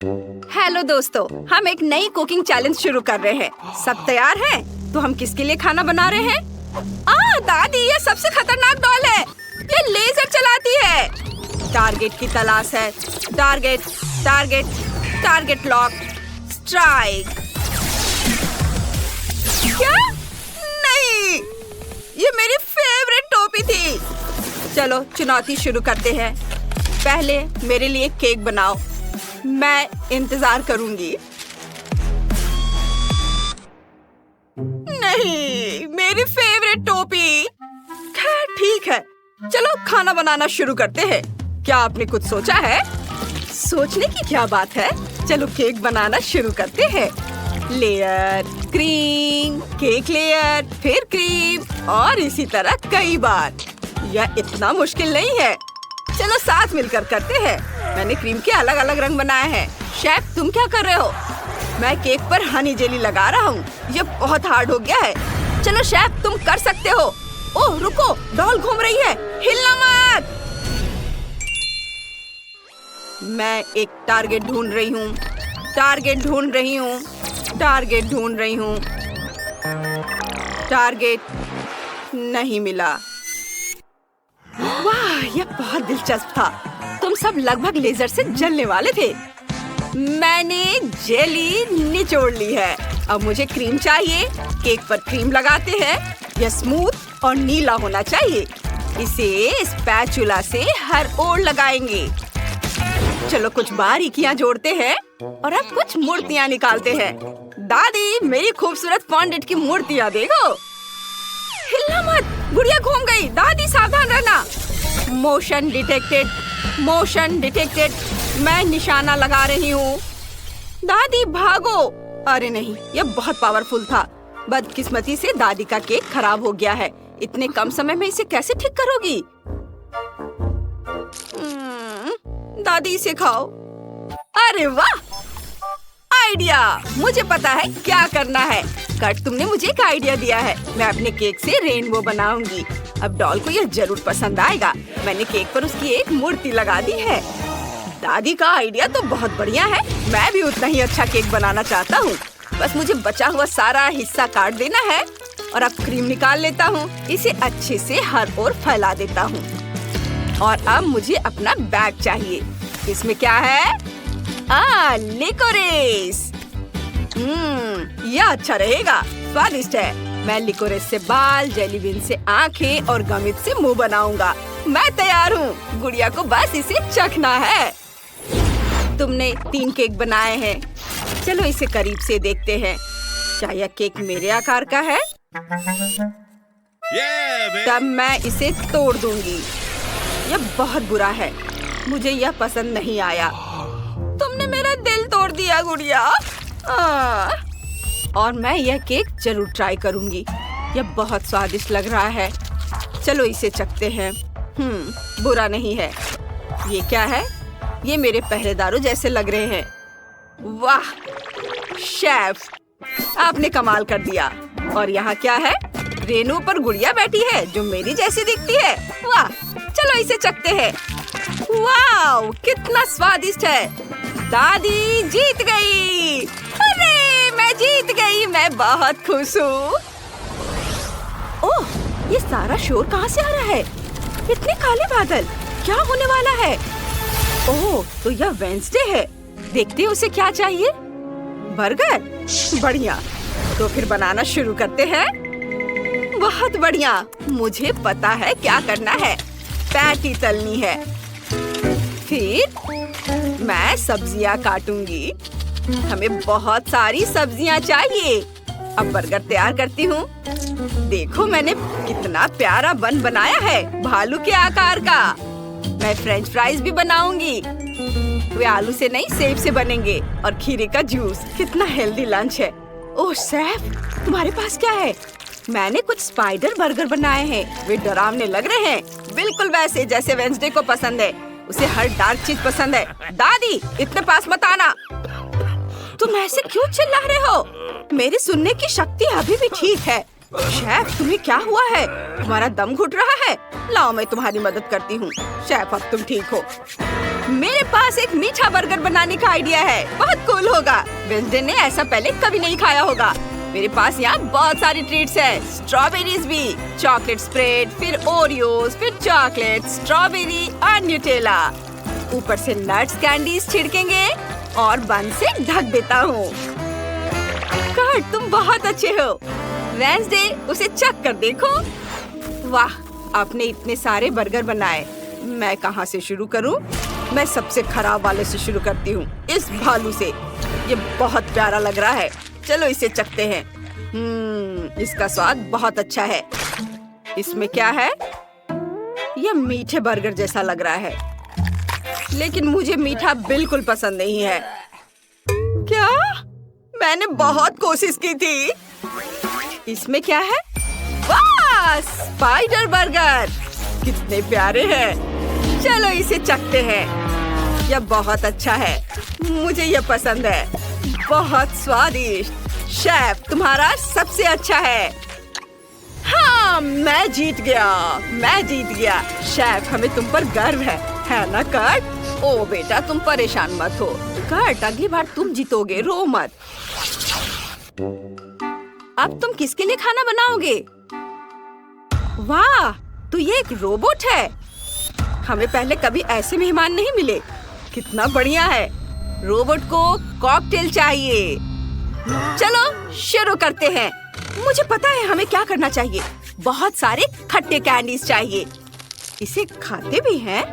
Hello दोस्तों, हम एक नई कुकिंग चैलेंज शुरू कर रहे हैं। सब तैयार हैं? तो हम किसके लिए खाना बना रहे हैं? दादी, ये सबसे खतरनाक डॉल है। ये लेजर चलाती है। टारगेट की तलाश है। Target, target, target lock, strike. क्या? नहीं, ये मेरी फेवरेट टोपी थी। चलो चुनौती शुरू करते हैं। पहले मेरे लिए केक बनाओ। मैं इंतजार करूंगी। नहीं, मेरी फेवरेट टोपी। खैर ठीक है, चलो खाना बनाना शुरू करते हैं। क्या आपने कुछ सोचा है? सोचने की क्या बात है, चलो केक बनाना शुरू करते हैं। लेयर, क्रीम, केक लेयर, फिर क्रीम और इसी तरह कई बार। यह इतना मुश्किल नहीं है। चलो साथ मिलकर करते हैं। मैंने क्रीम के अलग अलग रंग बनाए हैं। शेफ, तुम क्या कर रहे हो? मैं केक पर हनी जेली लगा रहा हूँ। ये बहुत हार्ड हो गया है। चलो शेफ, तुम कर सकते हो। ओह रुको, डॉल घूम रही है, हिलना मत। मैं एक टारगेट ढूंढ रही हूँ। टारगेट ढूंढ रही हूँ। टारगेट ढूंढ रही हूँ। टारगेट नहीं मिला। वाह, यह बहुत दिलचस्प था। तुम सब लगभग लेजर से जलने वाले थे। मैंने जेली निचोड़ ली है। अब मुझे क्रीम चाहिए। केक पर क्रीम लगाते हैं। यह स्मूथ और नीला होना चाहिए। इसे स्पैचुला से हर ओर लगाएंगे। चलो कुछ बारीकियां जोड़ते हैं और अब कुछ मूर्तियां निकालते हैं। दादी, मेरी खूबसूरत फॉन्डेंट की मूर्तियां देखो। हिलना मत, गुड़िया घूम गई। दादी सावधान रहना। Motion detected, motion detected. मैं निशाना लगा रही हूँ। दादी भागो। अरे नहीं, यह बहुत पावरफुल था। बदकिस्मती से दादी का केक खराब हो गया है। इतने कम समय में इसे कैसे ठीक करोगी? दादी इसे खाओ। अरे वाह, आइडिया! मुझे पता है क्या करना है। कट, तुमने मुझे एक आइडिया दिया है। मैं अपने केक से रेनबो बनाऊंगी। अब डॉल को यह जरूर पसंद आएगा। मैंने केक पर उसकी एक मूर्ति लगा दी है। दादी का आइडिया तो बहुत बढ़िया है। मैं भी उतना ही अच्छा केक बनाना चाहता हूँ। बस मुझे बचा हुआ सारा हिस्सा काट देना है और अब क्रीम निकाल लेता हूँ। इसे अच्छे से हर ओर फैला देता हूँ। और अब मुझे अपना बैग चाहिए। इसमें क्या है? लिकोरेस। यह अच्छा रहेगा, स्वादिष्ट है। मैं लिकोरेस से बाल, जेली बीन से आंखें और गमित से मुंह बनाऊंगा। मैं तैयार हूँ। गुड़िया को बस इसे चखना है। तुमने 3 केक बनाए हैं। चलो इसे करीब से देखते हैं। क्या यह केक मेरे आकार का है? तब मैं इसे तोड़ दूंगी। यह बहुत बुरा है। मुझे यह पसंद नहीं आया। तुमने मेरा दिल तोड़ दिया गुड़िया। और मैं यह केक जरूर ट्राई करूंगी। यह बहुत स्वादिष्ट लग रहा है। चलो इसे चखते हैं। बुरा नहीं है। ये क्या है? ये मेरे पहरेदारों जैसे लग रहे हैं। वाह शेफ, आपने कमाल कर दिया। और यहाँ क्या है? रेनू पर गुड़िया बैठी है जो मेरी जैसी दिखती है। वाह, चलो इसे चखते हैं। वाह, कितना स्वादिष्ट है। दादी जीत गई। अरे मैं जीत गई। मैं बहुत खुश हूँ। ओह, ये सारा शोर कहाँ से आ रहा है? इतने काले बादल, क्या होने वाला है? ओह, तो यह वेडनेसडे है। देखते हैं उसे क्या चाहिए। बर्गर? बढ़िया, तो फिर बनाना शुरू करते हैं। बहुत बढ़िया, मुझे पता है क्या करना है। पैटी तलनी है। फिर मैं सब्जियां काटूंगी। हमें बहुत सारी सब्जियां चाहिए। अब बर्गर तैयार करती हूँ। देखो मैंने कितना प्यारा बन बनाया है, भालू के आकार का। मैं फ्रेंच फ्राइज भी बनाऊंगी। वे आलू से नहीं, सेब से बनेंगे। और खीरे का जूस। कितना हेल्दी लंच है। ओह शेफ, तुम्हारे पास क्या है? मैंने कुछ स्पाइडर बर्गर बनाए हैं। वे डरावने लग रहे हैं, बिल्कुल वैसे जैसे वेडनेसडे को पसंद है। उसे हर डार्क चीज पसंद है। दादी, इतने पास मत आना। तुम ऐसे क्यों चिल्ला रहे हो? मेरी सुनने की शक्ति अभी भी ठीक है। शेफ, तुम्हें क्या हुआ है? तुम्हारा दम घुट रहा है। लाओ मैं तुम्हारी मदद करती हूँ। शेफ, अब तुम ठीक हो। मेरे पास एक मीठा बर्गर बनाने का आइडिया है, बहुत कूल होगा। वेंसडे ने ऐसा पहले कभी नहीं खाया होगा। मेरे पास यहाँ बहुत सारी ट्रीट्स है, स्ट्रॉबेरीज भी, चॉकलेट स्प्रेड, फिर ओरियोज, फिर चॉकलेट, स्ट्रॉबेरी और न्यूटेला। ऊपर से नट्स कैंडीज छिड़केंगे और बन से ढक देता हूँ। कर्ट, तुम बहुत अच्छे हो। वेंसडे, उसे चख कर देखो। वाह, आपने इतने सारे बर्गर बनाए। मैं कहाँ से शुरू करूँ? मैं सबसे खराब वाले से शुरू करती हूँ, इस भालू से। ये बहुत प्यारा लग रहा है। चलो इसे चखते हैं। इसका स्वाद बहुत अच्छा है। इसमें क्या है? यह मीठे बर्गर जैसा लग रहा है, लेकिन मुझे मीठा बिल्कुल पसंद नहीं है। क्या? मैंने बहुत कोशिश की थी। इसमें क्या है? वाह, स्पाइडर बर्गर! कितने प्यारे हैं। चलो इसे चखते हैं। यह बहुत अच्छा है, मुझे यह पसंद है। बहुत स्वादिष्ट। शेफ, तुम्हारा सबसे अच्छा है। हाँ, मैं जीत गया। शेफ, हमें तुम पर गर्व है ना कर्ट? ओ बेटा, तुम परेशान मत हो। कर्ट, अगली बार तुम जीतोगे, रो मत। अब तुम किसके लिए खाना बनाओगे? वाह, तो ये एक रोबोट है। हमें पहले कभी ऐसे मेहमान नहीं मिले। कितना बढ़िया है। रोबोट को कॉकटेल चाहिए। चलो शुरू करते हैं। मुझे पता है हमें क्या करना चाहिए। बहुत सारे खट्टे कैंडीज चाहिए। इसे खाते भी हैं?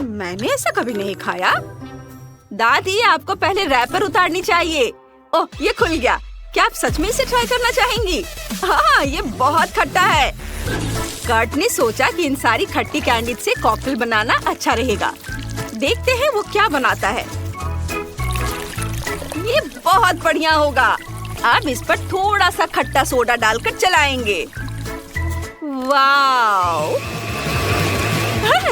मैंने ऐसा कभी नहीं खाया। दादी, आपको पहले रैपर उतारनी चाहिए। ओह, ये खुल गया। क्या आप सच में इसे ट्राई करना चाहेंगी? हाँ, ये बहुत खट्टा है। कर्ट ने सोचा कि इन सारी खट्टी कैंडी से कॉकटेल बनाना अच्छा रहेगा। देखते हैं वो क्या बनाता है। ये बहुत बढ़िया होगा। अब इस पर थोड़ा सा खट्टा सोडा डालकर चलाएंगे। वाव!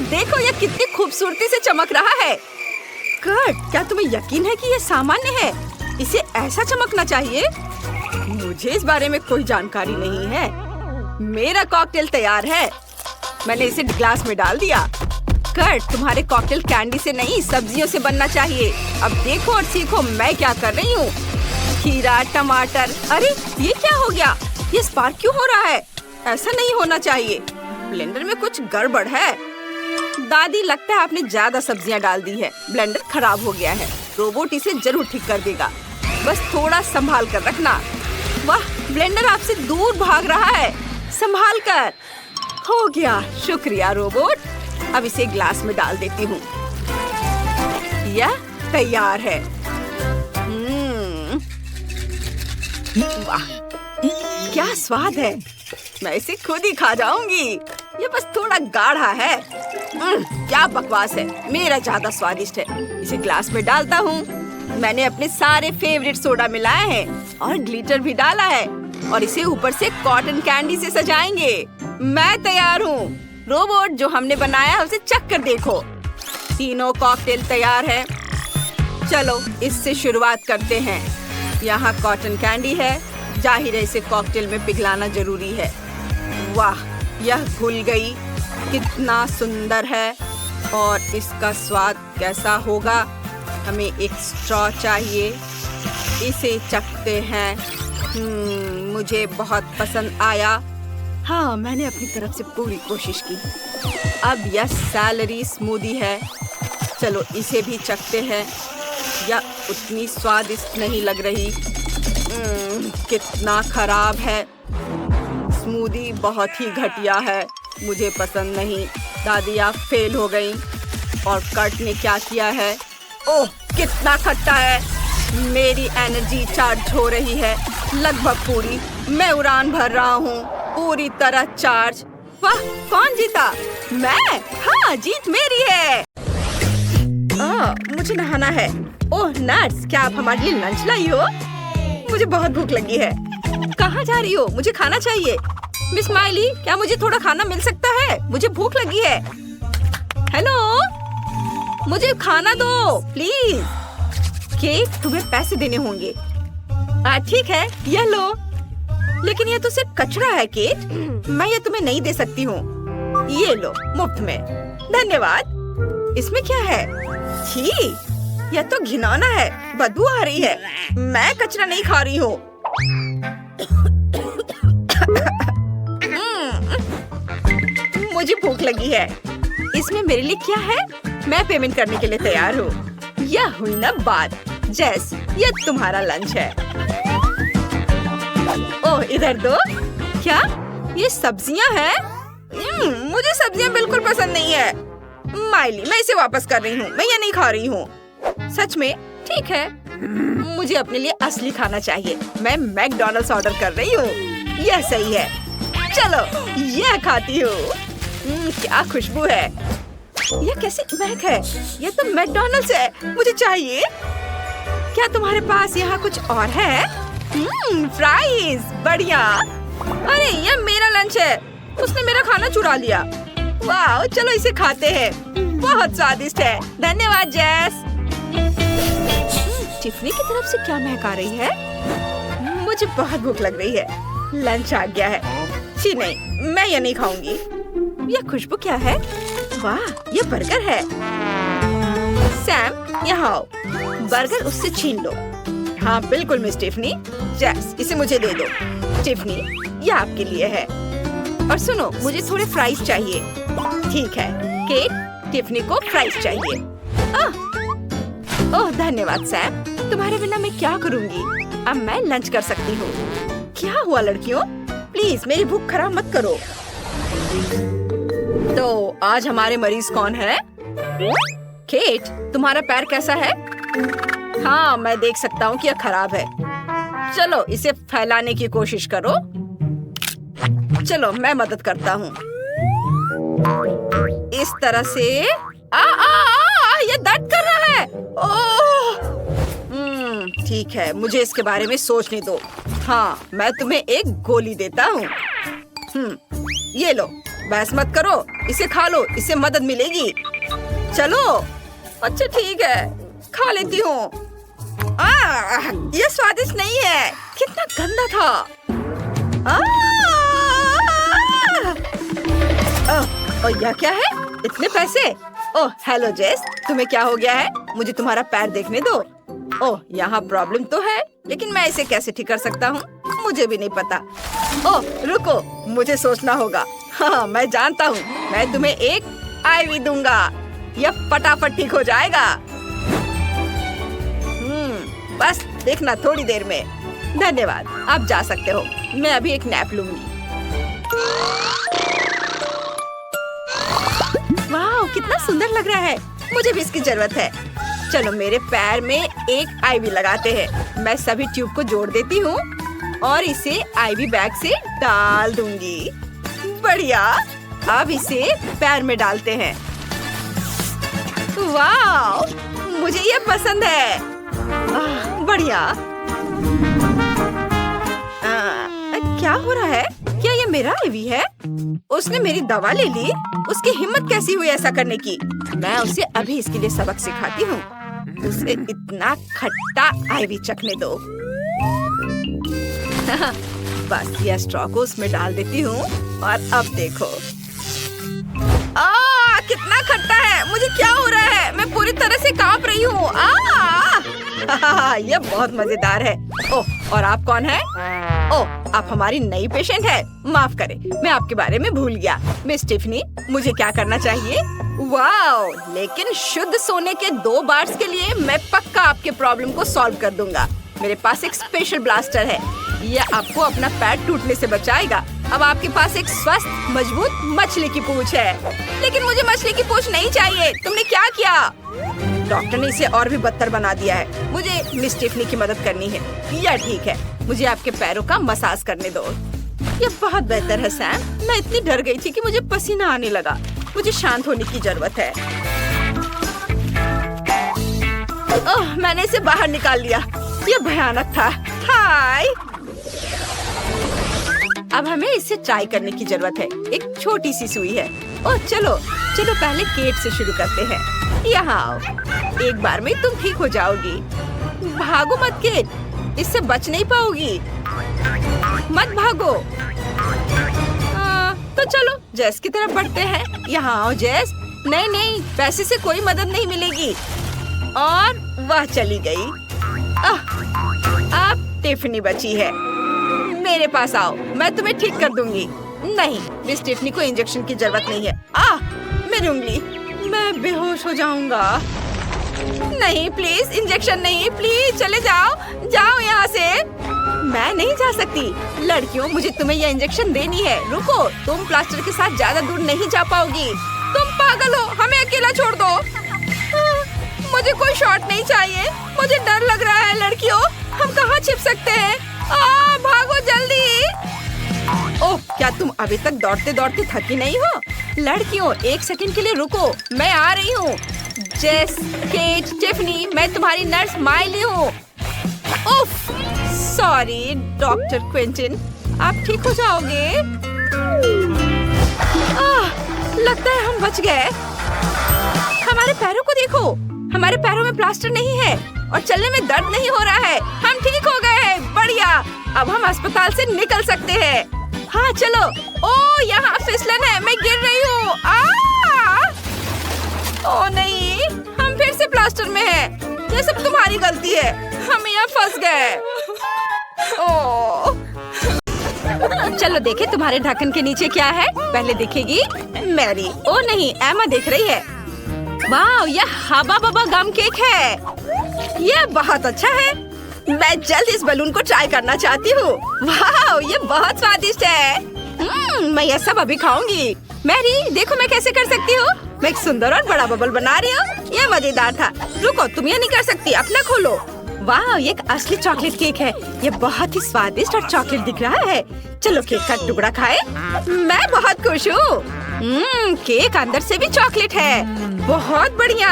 देखो ये कितनी खूबसूरती से चमक रहा है। कर्ट, क्या तुम्हें यकीन है कि ये सामान्य है? इसे ऐसा चमकना चाहिए? मुझे इस बारे में कोई जानकारी नहीं है। मेरा कॉकटेल तैयार है। मैंने इसे ग्लास में डाल दिया। कर्ट, तुम्हारे कॉकटेल कैंडी से नहीं, सब्जियों से बनना चाहिए। अब देखो और सीखो मैं क्या कर रही हूँ। खीरा, टमाटर। अरे ये क्या हो गया? ये स्पार्क क्यों हो रहा है? ऐसा नहीं होना चाहिए। ब्लेंडर में कुछ गड़बड़ है। दादी, लगता है आपने ज्यादा सब्जियां डाल दी है। ब्लेंडर खराब हो गया है। रोबोट इसे जरूर ठीक कर देगा। बस थोड़ा संभाल कर रखना। वाह, ब्लेंडर आपसे दूर भाग रहा है। संभाल कर। हो गया। शुक्रिया रोबोट। अब इसे ग्लास में डाल देती हूँ। यह तैयार है। वाह, क्या स्वाद है। मैं इसे खुद ही खा जाऊंगी। ये बस थोड़ा गाढ़ा है। क्या बकवास है। मेरा ज्यादा स्वादिष्ट है। इसे ग्लास में डालता हूँ। मैंने अपने सारे फेवरेट सोडा मिलाए हैं और ग्लिटर भी डाला है और इसे ऊपर से कॉटन कैंडी से सजाएंगे। मैं तैयार हूँ। रोबोट, जो हमने बनाया उसे चख कर देखो। तीनों कॉकटेल तैयार है। चलो इससे शुरुआत करते हैं। यहाँ कॉटन कैंडी है। जाहिर है इसे कॉकटेल में पिघलाना जरूरी है। वाह, यह घुल गई। कितना सुंदर है। और इसका स्वाद कैसा होगा? हमें एक स्ट्रॉ चाहिए। इसे चखते हैं। मुझे बहुत पसंद आया। हाँ, मैंने अपनी तरफ से पूरी कोशिश की। अब यह सैलरी स्मूदी है। चलो इसे भी चखते हैं। यह उतनी स्वादिष्ट नहीं लग रही। कितना खराब है। स्मूदी बहुत ही घटिया है। मुझे पसंद नहीं। दादी, आप फेल हो गई। और कर्ट ने क्या किया है? ओह, कितना खट्टा है। मेरी एनर्जी चार्ज हो रही है, लगभग पूरी। मैं उड़ान भर रहा हूँ, पूरी तरह चार्ज। वाह, कौन जीता? मैं? हाँ, जीत मेरी है। मुझे नहाना है। ओह नट्स, क्या आप हमारे लिए लंच लाई हो? मुझे बहुत भूख लगी है। कहाँ जा रही हो? मुझे खाना चाहिए। मिस माइली, क्या मुझे थोड़ा खाना मिल सकता है? मुझे भूख लगी है। हेलो, मुझे खाना दो प्लीज। केक, तुम्हें पैसे देने होंगे। ठीक है, यह लो। लेकिन यह तो सिर्फ कचरा है केट। मैं ये तुम्हें नहीं दे सकती हूँ। ये लो, मुफ्त में। धन्यवाद। इसमें क्या है? छी, यह तो घिनौना है, बदबू आ रही है। मैं कचरा नहीं खा रही हूँ। मुझे भूख लगी है। इसमें मेरे लिए क्या है? मैं पेमेंट करने के लिए तैयार हूँ। यह हुई ना बात। जेस, यह तुम्हारा लंच है। ओह, इधर दो। क्या ये सब्जियां हैं? मुझे सब्जियां बिल्कुल पसंद नहीं है। माइली, मैं इसे वापस कर रही हूँ। मैं ये नहीं खा रही हूँ। सच में? ठीक है, मुझे अपने लिए असली खाना चाहिए। मैं मैकडॉनल्ड्स ऑर्डर कर रही हूँ। यह सही है। चलो, यह खाती हूँ। क्या खुशबू है। यह कैसी महक है। यह तो मैकडॉनल्ड्स है। मुझे चाहिए। क्या तुम्हारे पास यहाँ कुछ और है? फ्राइज, बढ़िया। अरे, यह मेरा लंच है। उसने मेरा खाना चुरा लिया। वाह, चलो इसे खाते हैं। बहुत स्वादिष्ट है। धन्यवाद जेस। टिफनी की तरफ से क्या महक आ रही है? मुझे बहुत भूख लग रही है। लंच आ गया है। जी नहीं, मैं ये नहीं खाऊंगी। यह खुशबू क्या है? वाह, यह बर्गर है। सैम, यहाँ आओ। बर्गर उससे छीन लो। हाँ बिल्कुल मिस टिफनी। जेस, इसे मुझे दे दो। टिफनी, यह आपके लिए है। और सुनो, मुझे थोड़े फ्राइज चाहिए। ठीक है। केट, टिफनी को फ्राइज चाहिए। ओह, धन्यवाद सैम। तुम्हारे बिना मैं क्या करूँगी? अब मैं लंच कर सकती हूँ। क्या हुआ लड़कियों? प्लीज मेरी भूख खराब मत करो। तो आज हमारे मरीज कौन है? केट, तुम्हारा पैर कैसा है? हाँ, मैं देख सकता हूँ कि यह खराब है। चलो, इसे फैलाने की कोशिश करो। चलो, मैं मदद करता हूँ। इस तरह से। ये दर्द कर रहा है। ओह, ठीक है, मुझे इसके बारे में सोचने दो। हाँ, मैं तुम्हें एक गोली देता हूँ। ये लो, बहस मत करो। इसे खा लो, इससे मदद मिलेगी। चलो। अच्छा ठीक है, खा लेती हूँ। ये स्वादिष्ट नहीं है। कितना गंदा था। और यह क्या है? इतने पैसे? ओह, हेलो जेस, तुम्हें क्या हो गया है? मुझे तुम्हारा पैर देखने दो। ओह, यहाँ प्रॉब्लम तो है, लेकिन मैं इसे कैसे ठीक कर सकता हूँ? मुझे भी नहीं पता। ओह, रुको, मुझे सोचना होगा। हाँ, मैं जानता हूँ। मैं तुम्हें एक आईवी दूंगा। यह फटाफट ठीक हो जाएगा। बस देखना थोड़ी देर में। धन्यवाद, आप जा सकते हो। मैं अभी एक नैप लूंगी। वाह, कितना सुंदर लग रहा है। मुझे भी इसकी जरूरत है। चलो, मेरे पैर में एक आईवी लगाते हैं। मैं सभी ट्यूब को जोड़ देती हूँ और इसे आईवी बैग से डाल दूंगी। बढ़िया। अब इसे पैर में डालते हैं। वाह, मुझे ये पसंद है। बढ़िया। क्या हो रहा है? क्या ये मेरा आईवी है? उसने मेरी दवा ले ली। उसकी हिम्मत कैसी हुई ऐसा करने की? मैं उसे अभी इसके लिए सबक सिखाती हूँ। उसे इतना खट्टा आईवी चखने दो। बस यह स्ट्रॉ को उसमें डाल देती हूँ और अब देखो। कितना खट्टा है। मुझे क्या हो रहा है? मैं पूरी तरह से कांप रही हूँ। यह बहुत मजेदार है। ओह, और आप कौन है? ओह, आप हमारी नई पेशेंट है। माफ करें, मैं आपके बारे में भूल गया। मिस टिफनी, मुझे क्या करना चाहिए? वाह, लेकिन शुद्ध सोने के 2 बार्स के लिए मैं पक्का आपके प्रॉब्लम को सॉल्व कर दूंगा। मेरे पास एक स्पेशल ब्लास्टर है। यह आपको अपना पैर टूटने से बचाएगा। अब आपके पास एक स्वस्थ, मजबूत मछली की पूंछ है। लेकिन मुझे मछली की पूंछ नहीं चाहिए। तुमने क्या किया? डॉक्टर ने इसे और भी बदतर बना दिया है। मुझे मिस टिफनी की मदद करनी है। यह ठीक है, मुझे आपके पैरों का मसाज करने दो। यह बहुत बेहतर है सैम। मैं इतनी डर गई थी कि मुझे पसीना आने लगा। मुझे शांत होने की जरूरत है। ओह, मैंने इसे बाहर निकाल लिया। यह भयानक था। हाय। अब हमें इसे ट्राई करने की जरूरत है। एक छोटी सी सुई है। ओह, चलो पहले केट से शुरू करते हैं। यहाँ आओ। एक बार में तुम ठीक हो जाओगी। भागो मत केट, इससे बच नहीं पाओगी। मत भागो। तो चलो जेस की तरफ बढ़ते हैं। यहाँ आओ जेस। नहीं, पैसे से कोई मदद नहीं मिलेगी। और वह चली गई। अब टिफनी बची है। मेरे पास आओ, मैं तुम्हें ठीक कर दूंगी। नहीं, मिस टिफनी को इंजेक्शन की जरूरत नहीं है। मेरी उंगली, मैं बेहोश हो जाऊंगा। नहीं प्लीज, इंजेक्शन नहीं, प्लीज चले जाओ, जाओ यहाँ से। मैं नहीं जा सकती। लड़कियों, मुझे तुम्हें यह इंजेक्शन देनी है। रुको, तुम प्लास्टर के साथ ज्यादा दूर नहीं जा पाओगी। तुम पागल हो, हमें अकेला छोड़ दो। मुझे कोई शॉट नहीं चाहिए, मुझे डर लग रहा है। लड़कियों, हम कहाँ छिप सकते हैं? भागो जल्दी। ओह, क्या तुम अभी तक दौड़ते दौड़ते थकी नहीं हो? लड़कियों, एक सेकंड के लिए रुको, मैं आ रही हूँ। जेस, केट, टिफनी, मैं तुम्हारी नर्स माइली हूँ। उफ, सॉरी डॉक्टर क्विंटन, आप ठीक हो जाओगे? लगता है हम बच गए। हमारे पैरों को देखो, हमारे पैरों में प्लास्टर नहीं है और चलने में दर्द नहीं हो रहा है। हम ठीक हो गए हैं। बढ़िया, अब हम अस्पताल से निकल सकते हैं। हाँ चलो। ओह, यहाँ फिसलन है, मैं गिर रही हूँ। ओह नहीं, हम फिर से प्लास्टर में हैं। ये सब तुम्हारी गलती है, हम यहाँ फंस गए। ओह, चलो देखे तुम्हारे ढक्कन के नीचे क्या है। पहले दिखेगी मैरी। ओह नहीं, एमा देख रही है। वाह, यह हबा बबा गम केक है। यह बहुत अच्छा है। मैं जल्द इस बलून को ट्राई करना चाहती हूँ। वाह, ये बहुत स्वादिष्ट है। मैं यह सब अभी खाऊंगी। मैरी, देखो मैं कैसे कर सकती हूँ। मैं एक सुंदर और बड़ा बबल बना रही हूँ। यह मजेदार था। रुको, तुम ये नहीं कर सकती, अपना खोलो। वाह, ये एक असली चॉकलेट केक है। ये बहुत ही स्वादिष्ट और चॉकलेट दिख रहा है। चलो केक का टुकड़ा खाए। मैं बहुत खुश हूँ। केक अंदर से भी चॉकलेट है। बहुत बढ़िया।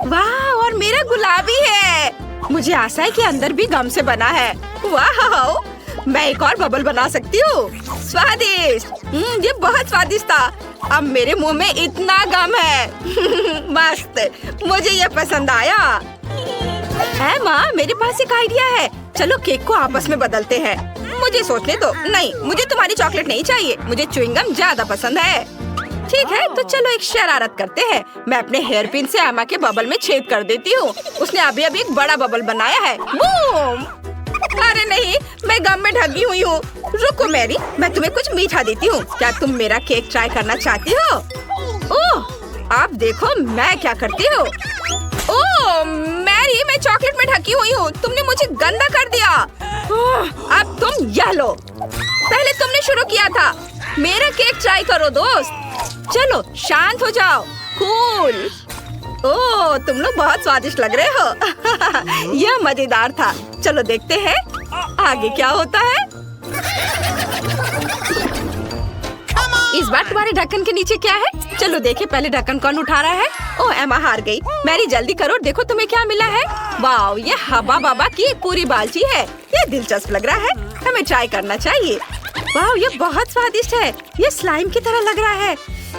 वाह, और मेरा गुलाबी है। मुझे आशा है कि अंदर भी गम से बना है। वाह, मैं एक और बबल बना सकती हूँ। स्वादिष्ट। ये बहुत स्वादिष्ट था। अब मेरे मुंह में इतना गम है। मस्त, मुझे ये पसंद आया। है माँ, मेरे पास एक आइडिया है। चलो केक को आपस में बदलते हैं। मुझे सोचने दो। नहीं, मुझे तुम्हारी चॉकलेट नहीं चाहिए, मुझे च्युइंगम ज्यादा पसंद है। ठीक है, तो चलो एक शरारत करते हैं। मैं अपने हेयर पिन से एमा के बबल में छेद कर देती हूँ। उसने अभी अभी एक बड़ा बबल बनाया है। बूम! अरे नहीं, मैं गम में ढकी हुई हूँ। रुको मैरी, मैं तुम्हें कुछ मीठा देती हूँ। क्या तुम मेरा केक ट्राई करना चाहती हो? ओह, आप देखो मैं क्या करती हूँ। ओह मैरी, मैं चॉकलेट में ढकी हुई हूँ। तुमने मुझे गंदा कर दिया। अब तुम यह लो। पहले तुमने शुरू किया था। मेरा केक ट्राई करो दोस्त। चलो शांत हो जाओ। कूल। ओह, तुम लोग बहुत स्वादिष्ट लग रहे हो। यह मजेदार था। चलो देखते हैं आगे क्या होता है। इस बार तुम्हारे ढक्कन के नीचे क्या है? चलो देखे पहले ढक्कन कौन उठा रहा है। ओह, एमा हार गई। मैरी जल्दी करो, देखो तुम्हें क्या मिला है। वाह, ये हबा बाबा की एक पूरी बाल्टी है। ये दिलचस्प लग रहा है, हमें ट्राई करना चाहिए। वाह, ये बहुत स्वादिष्ट है। ये स्लाइम की तरह लग रहा है।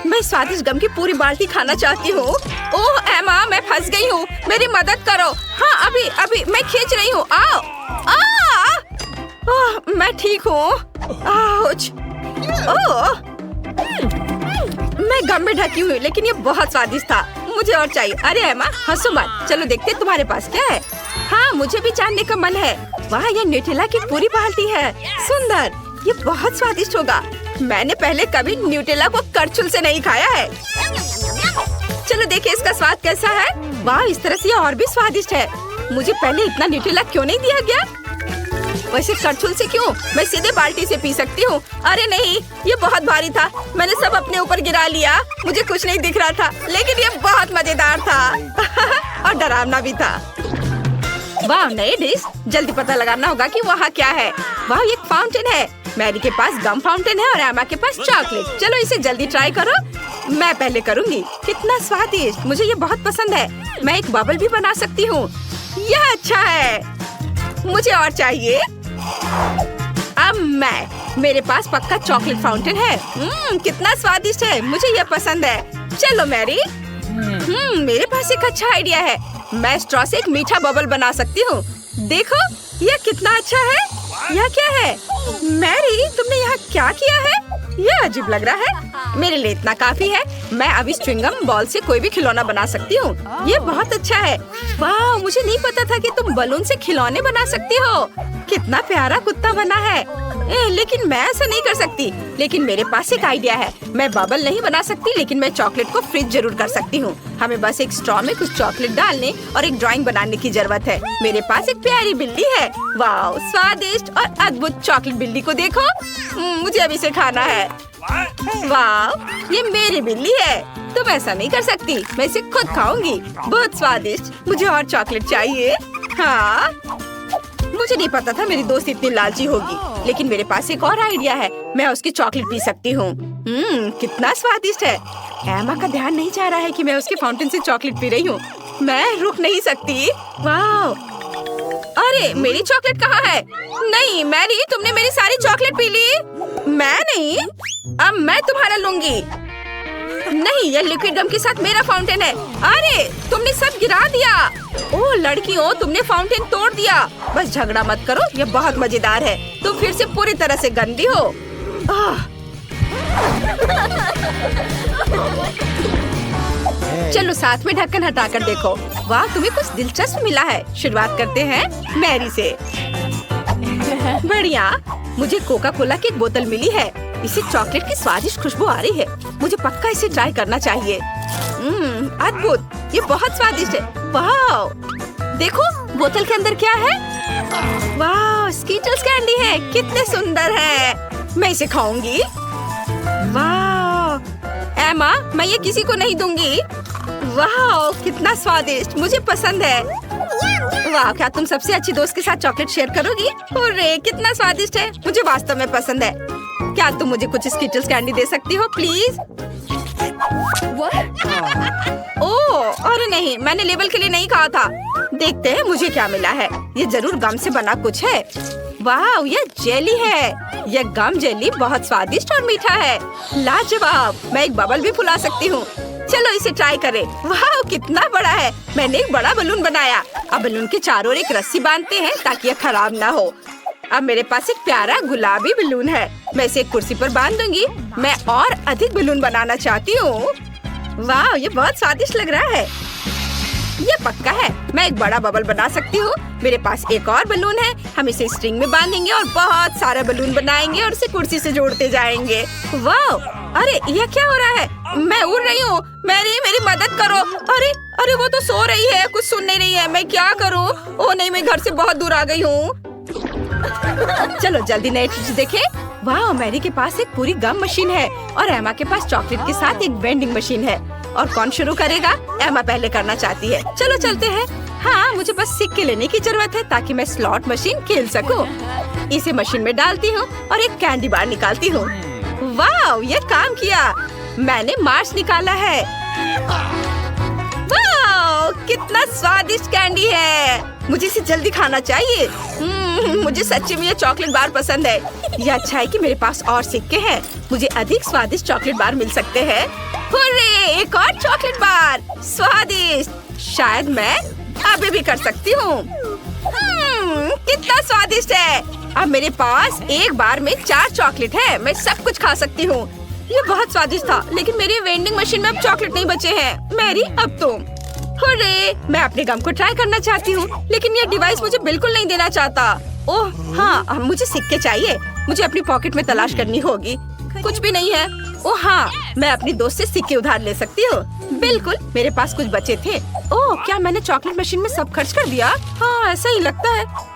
मैं स्वादिष्ट गम की पूरी बाल्टी खाना चाहती हूँ। ओह एमा, मैं फंस गई हूँ, मेरी मदद करो। हाँ, अभी अभी मैं खींच रही हूँ। आओ। ओह, मैं ठीक हूँ। ओह, मैं गम में ढकी हुई, लेकिन ये बहुत स्वादिष्ट था। मुझे और चाहिए। अरे एमा, हंसो मत। चलो देखते तुम्हारे पास क्या है। हाँ, मुझे भी जानने का मन है। वाह, ये न्यूटेला की पूरी बाल्टी है। सुंदर, ये बहुत स्वादिष्ट होगा। मैंने पहले कभी न्यूटेला को करछुल से नहीं खाया है। चलो देखिए इसका स्वाद कैसा है। वाह, इस तरह से ये और भी स्वादिष्ट है। मुझे पहले इतना न्यूटेला क्यों नहीं दिया गया? वैसे करछुल से क्यों? मैं सीधे बाल्टी से पी सकती हूँ। अरे नहीं, ये बहुत भारी था। मैंने सब अपने ऊपर गिरा लिया। मुझे कुछ नहीं दिख रहा था, लेकिन ये बहुत मजेदार था। और डरावना भी था। वाह, नई डिश। जल्दी पता लगाना होगा कि वहाँ क्या है। वाह, एक फाउंटेन है। मैरी के पास गम फाउंटेन है और एमा के पास चॉकलेट। चलो इसे जल्दी ट्राई करो। मैं पहले करूँगी। कितना स्वादिष्ट, मुझे ये बहुत पसंद है। मैं एक बबल भी बना सकती हूँ। यह अच्छा है, मुझे और चाहिए। अब मेरे पास पक्का चॉकलेट फाउंटेन है। कितना स्वादिष्ट है, मुझे ये पसंद है। चलो मैरी, मेरे पास एक अच्छा आइडिया है। मैं स्ट्रॉ से एक मीठा बबल बना सकती हूँ। देखो यह कितना अच्छा है। यह क्या है? मैरी, तुमने यहाँ क्या किया है? यह अजीब लग रहा है। मेरे लिए इतना काफी है। मैं अब इस च्युइंगम बॉल से कोई भी खिलौना बना सकती हूँ। ये बहुत अच्छा है। वाह, मुझे नहीं पता था कि तुम बलून से खिलौने बना सकती हो। कितना प्यारा कुत्ता बना है। लेकिन मैं ऐसा नहीं कर सकती। लेकिन मेरे पास एक आइडिया है। मैं बबल नहीं बना सकती, लेकिन मैं चॉकलेट को फ्रीज जरूर कर सकती हूँ। हमें बस एक स्ट्रॉ में कुछ चॉकलेट डालने और एक ड्राइंग बनाने की जरूरत है। मेरे पास एक प्यारी बिल्ली है। वाह, स्वादिष्ट और अद्भुत चॉकलेट बिल्ली को देखो। मुझे अभी इसे खाना है। वाह, ये मेरी बिल्ली है। तुम ऐसा नहीं कर सकती। मैं इसे खुद खाऊंगी। बहुत स्वादिष्ट। मुझे और चॉकलेट चाहिए। हाँ, मुझे नहीं पता था मेरी दोस्त इतनी लालची होगी। लेकिन मेरे पास एक और आइडिया है। मैं उसकी चॉकलेट पी सकती हूँ। कितना स्वादिष्ट है। एमा का ध्यान नहीं चाह रहा है कि मैं उसके फाउंटेन से चॉकलेट पी रही हूँ। मैं रुक नहीं सकती। वाह, अरे मेरी चॉकलेट कहाँ है? नहीं मैरी, तुमने मेरी सारी चॉकलेट पी ली। मैं नहीं, अब मैं तुम्हारा लूंगी। नहीं, ये लिक्विड गम के साथ मेरा फाउंटेन है। अरे तुमने सब गिरा दिया। ओह लड़कियों, तुमने फाउंटेन तोड़ दिया। बस झगड़ा मत करो, ये बहुत मजेदार है। तुम फिर से पूरी तरह से गंदी हो। चलो साथ में ढक्कन हटाकर देखो। वाह, तुम्हें कुछ दिलचस्प मिला है। शुरुआत करते हैं मैरी से। बढ़िया, मुझे कोका कोला की एक बोतल मिली है। इसे चॉकलेट की स्वादिष्ट खुशबू आ रही है। मुझे पक्का इसे ट्राई करना चाहिए। अद्भुत, ये बहुत स्वादिष्ट है। वाह, देखो बोतल के अंदर क्या है। वाह, स्कीटल्स कैंडी है। कितने सुंदर है। मैं इसे खाऊंगी। वाह एमा, मैं ये किसी को नहीं दूंगी। वाह, कितना स्वादिष्ट, मुझे पसंद है। वाह, क्या तुम सबसे अच्छी दोस्त के साथ चॉकलेट शेयर करोगी? अरे कितना स्वादिष्ट है, मुझे वास्तव में पसंद है। क्या तुम मुझे कुछ स्कीटल्स कैंडी दे सकती हो प्लीज? ओह अरे नहीं, मैंने लेबल के लिए नहीं कहा था। देखते हैं मुझे क्या मिला है। ये जरूर गम से बना कुछ है। वाह, ये जेली है। यह गम जेली बहुत स्वादिष्ट और मीठा है। लाजवाब, मैं एक बबल भी फुला सकती हूँ। चलो इसे ट्राई करें। वाह, कितना बड़ा है। मैंने एक बड़ा बलून बनाया। अब बलून के चारों ओर एक रस्सी बांधते हैं ताकि यह खराब ना हो। अब मेरे पास एक प्यारा गुलाबी बलून है। मैं इसे एक कुर्सी पर बांध दूंगी। मैं और अधिक बलून बनाना चाहती हूँ। वाह, ये बहुत स्वादिष्ट लग रहा है। ये पक्का है, मैं एक बड़ा बबल बना सकती हूँ। मेरे पास एक और बलून है। हम इसे स्ट्रिंग में बांधेंगे और बहुत सारे बलून बनाएंगे और इसे कुर्सी से जोड़ते जाएंगे। वाह, अरे यह क्या हो रहा है? मैं उड़ रही हूँ। मेरी मदद करो। अरे वो तो सो रही है, कुछ सुन नहीं रही है। मैं क्या करूँ? ओह नहीं, मैं घर से बहुत दूर आ गई हूँ। चलो जल्दी नई चीज देखें। वाह, मैरी के पास एक पूरी गम मशीन है और एमा के पास चॉकलेट के साथ एक वेंडिंग मशीन है। और कौन शुरू करेगा? एमा पहले करना चाहती है। चलो चलते हैं। हाँ, मुझे बस सिक्के लेने की जरूरत है ताकि मैं स्लॉट मशीन खेल सकूं। इसे मशीन में डालती हूँ और एक कैंडी बार निकालती हूँ। वाह, ये काम किया। मैंने मार्स निकाला है। वाह, कितना स्वादिष्ट कैंडी है। मुझे इसे जल्दी खाना चाहिए। मुझे सच्ची में ये चॉकलेट बार पसंद है। यह अच्छा है कि मेरे पास और सिक्के हैं। मुझे अधिक स्वादिष्ट चॉकलेट बार मिल सकते हैं। हुर्रे, एक और चॉकलेट बार। स्वादिष्ट। शायद मैं अभी भी कर सकती हूँ। कितना स्वादिष्ट है। अब मेरे पास एक बार में 4 चॉकलेट है। मैं सब कुछ खा सकती हूँ। ये बहुत स्वादिष्ट था, लेकिन मेरी वेंडिंग मशीन में अब चॉकलेट नहीं बचे हैं। मैरी, अब तुम। हुर्रे, मैं अपने गम को ट्राई करना चाहती हूँ, लेकिन ये डिवाइस मुझे बिल्कुल नहीं देना चाहता। ओह हाँ, मुझे सिक्के चाहिए। मुझे अपनी पॉकेट में तलाश करनी होगी। कुछ भी नहीं है। ओह हाँ, मैं अपनी दोस्त से सिक्के उधार ले सकती हूँ। बिल्कुल, मेरे पास कुछ बचे थे। ओह, क्या मैंने चॉकलेट मशीन में सब खर्च कर दिया? हाँ, ऐसा ही लगता है।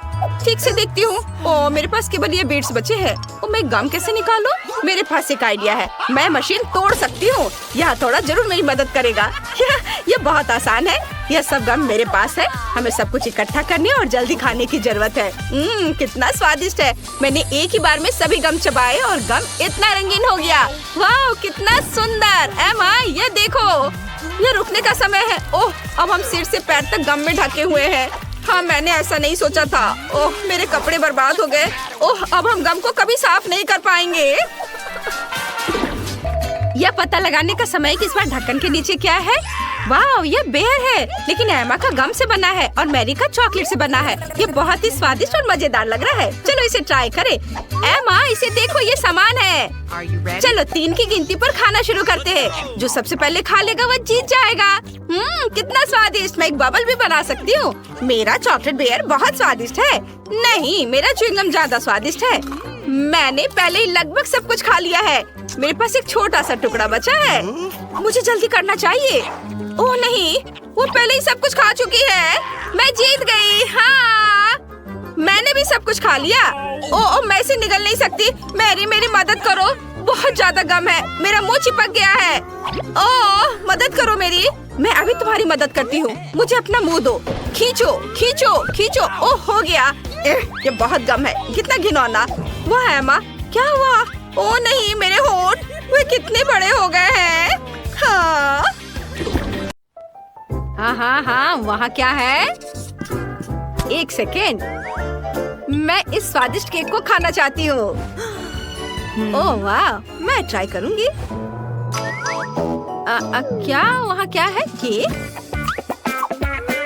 ठीक से देखती हूँ। ओह, मेरे पास केवल ये बीट्स बचे हैं। ओह, मैं गम कैसे निकालूं? मेरे पास एक आइडिया है। मैं मशीन तोड़ सकती हूँ। यह थोड़ा जरूर मेरी मदद करेगा। यह बहुत आसान है। यह सब गम मेरे पास है। हमें सब कुछ इकट्ठा करने और जल्दी खाने की जरूरत है। कितना स्वादिष्ट है। मैंने एक ही बार में सभी गम चबाए और गम इतना रंगीन हो गया। वाह, कितना सुंदर। एमा, ये देखो, ये रुकने का समय है। ओह, अब हम सिर से पैर तक गम में ढके हुए हैं। हाँ, मैंने ऐसा नहीं सोचा था। ओह, मेरे कपड़े बर्बाद हो गए। ओह, अब हम गम को कभी साफ नहीं कर पाएंगे। यह पता लगाने का समय है कि इस बार ढक्कन के नीचे क्या है। वाह, ये बेर है, लेकिन एमा का गम से बना है और मैरी का चॉकलेट से बना है। ये बहुत ही स्वादिष्ट और मजेदार लग रहा है। चलो इसे ट्राई करें। एमा, इसे देखो, ये सामान है। चलो 3 की गिनती पर खाना शुरू करते हैं। जो सबसे पहले खा लेगा वो जीत जाएगा। कितना स्वादिष्ट। मैं एक बबल भी बना सकती हूँ। मेरा चॉकलेट बेर बहुत स्वादिष्ट है। नहीं, मेरा च्युइंगम ज्यादा स्वादिष्ट है। मैंने पहले ही लगभग सब कुछ खा लिया है। मेरे पास एक छोटा सा टुकड़ा बचा है। मुझे जल्दी करना चाहिए। ओह नहीं, वो पहले ही सब कुछ खा चुकी है। मैं जीत गई। हाँ, मैंने भी सब कुछ खा लिया। ओह, मैं इसे निगल नहीं सकती। मेरी मदद करो, बहुत ज्यादा गम है। मेरा मुंह चिपक गया है। ओह, मदद करो मेरी। मैं अभी तुम्हारी मदद करती हूँ। मुझे अपना मुंह दो। खींचो खींचो खींचो। ओह, हो गया। ये बहुत गम है। कितना घिनौना। वाह एमा, क्या हुआ? ओह नहीं, मेरे होंठ वे कितने बड़े हो गए हैं। हाँ, वहाँ क्या है? एक सेकेंड, मैं इस स्वादिष्ट केक को खाना चाहती हूँ। ओह वाह, मैं ट्राई करूँगी। क्या वहाँ क्या है? केक?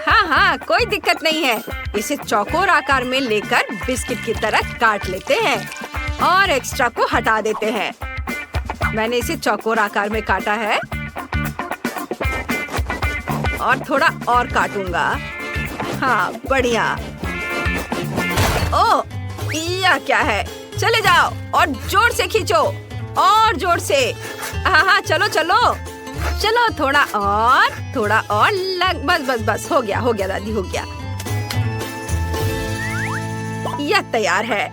हाँ, कोई दिक्कत नहीं है। इसे चौकोर आकार में लेकर बिस्किट की तरह काट लेते हैं और एक्स्ट्रा को हटा देते हैं। मैंने इसे चौकोर आकार में काटा है और थोड़ा और काटूंगा। हाँ, बढ़िया। ओह, यह क्या है? चले जाओ और जोर से खींचो, और जोर से। हाँ, चलो चलो चलो, थोड़ा और लग। बस हो गया दादी, हो गया। यह तैयार है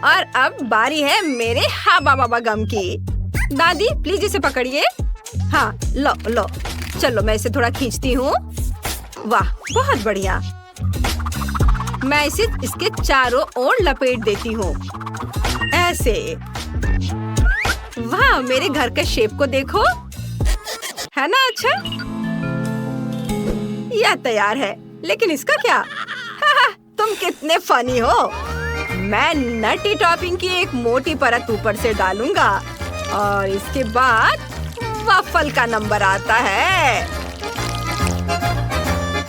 और अब बारी है मेरे हाबा बाबा गम की। दादी प्लीज इसे पकड़िए। हाँ, लो। चलो मैं इसे थोड़ा खींचती हूँ। वाह, बहुत बढ़िया। मैं इसे इसके चारों ओर लपेट देती हूँ, ऐसे। वाह, मेरे घर के शेप को देखो, है ना अच्छा? यह तैयार है, लेकिन इसका क्या? तुम कितने फनी हो। मैं नटी टॉपिंग की एक मोटी परत ऊपर से डालूंगा और इसके बाद वफल का नंबर आता है।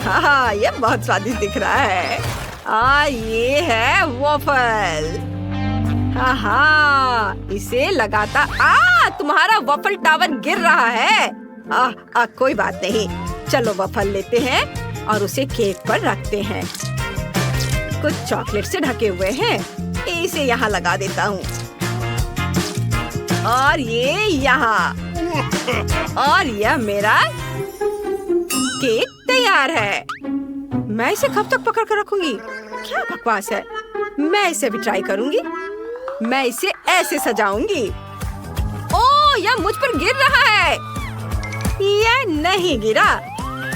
हाँ, ये बहुत स्वादिष्ट दिख रहा है। ये है वफल। हाँ, इसे लगाता। तुम्हारा वफल टावर गिर रहा है। कोई बात नहीं। चलो वफल लेते हैं और उसे केक पर रखते हैं। कुछ चॉकलेट से ढके हुए हैं। इसे यहाँ लगा देता हूँ और ये यहाँ, और यह मेरा केक तैयार है। मैं इसे कब तक पकड़ कर रखूंगी? क्या बकवास है। मैं इसे भी ट्राई करूंगी। मैं इसे ऐसे सजाऊंगी। ओह, यह मुझ पर गिर रहा है। यह नहीं गिरा।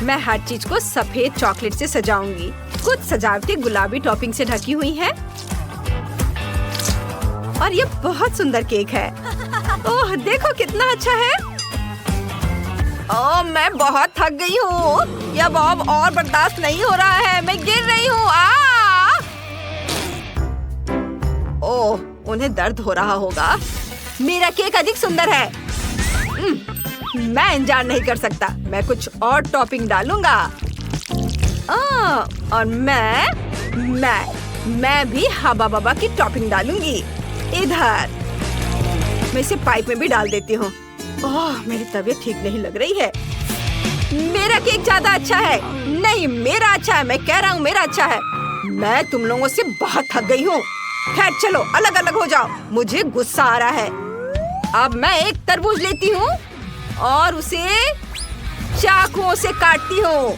मैं हर चीज को सफेद चॉकलेट से सजाऊंगी। कुछ सजावटी गुलाबी टॉपिंग से ढकी हुई है और ये बहुत सुंदर केक है। ओह, देखो कितना अच्छा है। ओह, मैं बहुत थक गई हूँ। यह बॉब और बर्दाश्त नहीं हो रहा है। मैं गिर रही हूँ। ओह, उन्हें दर्द हो रहा होगा। मेरा केक अधिक सुंदर है। मैं इंतजार नहीं कर सकता। मैं कुछ और टॉपिंग डालूंगा। और मैं भी हाबा बाबा की टॉपिंग डालूंगी। इधर मैं इसे पाइप में भी डाल देती हूँ। ओह, मेरी तबीयत ठीक नहीं लग रही है। मेरा केक ज्यादा अच्छा है। नहीं, मेरा अच्छा है। मैं कह रहा हूँ मेरा अच्छा है। मैं तुम लोगों से बहुत थक गई हूँ। खैर चलो, अलग अलग हो जाओ। मुझे गुस्सा आ रहा है। अब मैं एक तरबूज लेती हूँ और उसे चाकुओं से काटती हूँ।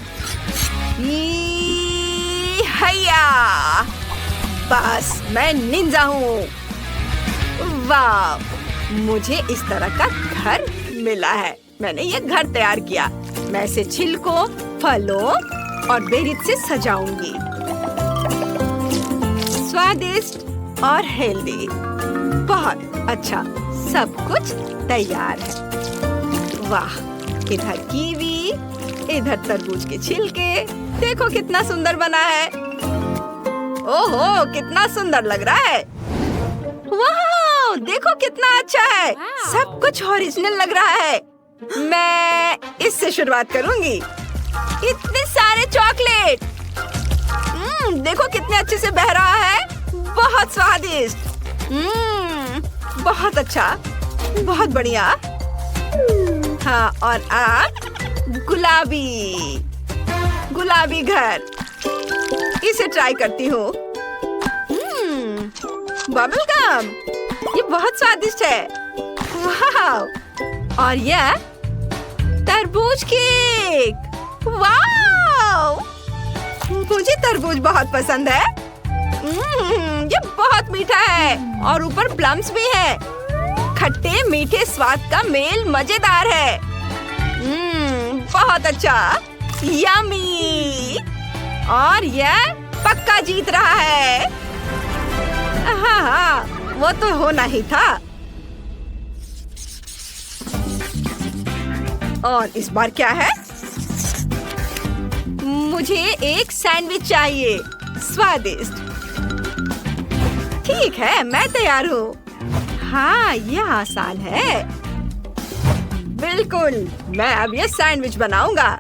हैया, बस मैं निंजा हूँ। वाह, मुझे इस तरह का घर मिला है। मैंने ये घर तैयार किया। मैं इसे छिलकों, फलों और बेरीज से सजाऊंगी। स्वादिष्ट और हेल्दी। बहुत अच्छा, सब कुछ तैयार है। वाह, इधर कीवी, इधर तरबूज के छिलके। देखो कितना सुंदर बना है। ओहो, कितना सुंदर लग रहा है। वाह, वाह, देखो कितना अच्छा है। सब कुछ ओरिजिनल लग रहा है। मैं इससे शुरुआत करूंगी। इतने सारे चॉकलेट। देखो कितने अच्छे से बह रहा है। बहुत स्वादिष्ट। बहुत अच्छा, बहुत बढ़िया। हाँ, और अब गुलाबी घर। इसे ट्राई करती हूँ। बबल गम, ये बहुत स्वादिष्ट है। वाह, और यह तरबूज केक। वाह, मुझे तरबूज बहुत पसंद है। ये बहुत मीठा है और ऊपर प्लम्स भी है। खट्टे मीठे स्वाद का मेल मजेदार है। बहुत अच्छा, यम्मी। और यह पक्का जीत रहा है। हाँ, वो तो होना ही था। और इस बार क्या है? मुझे एक सैंडविच चाहिए, स्वादिष्ट। ठीक है, मैं तैयार हूँ। हाँ, यह आसान है। बिल्कुल, मैं अब यह सैंडविच बनाऊंगा।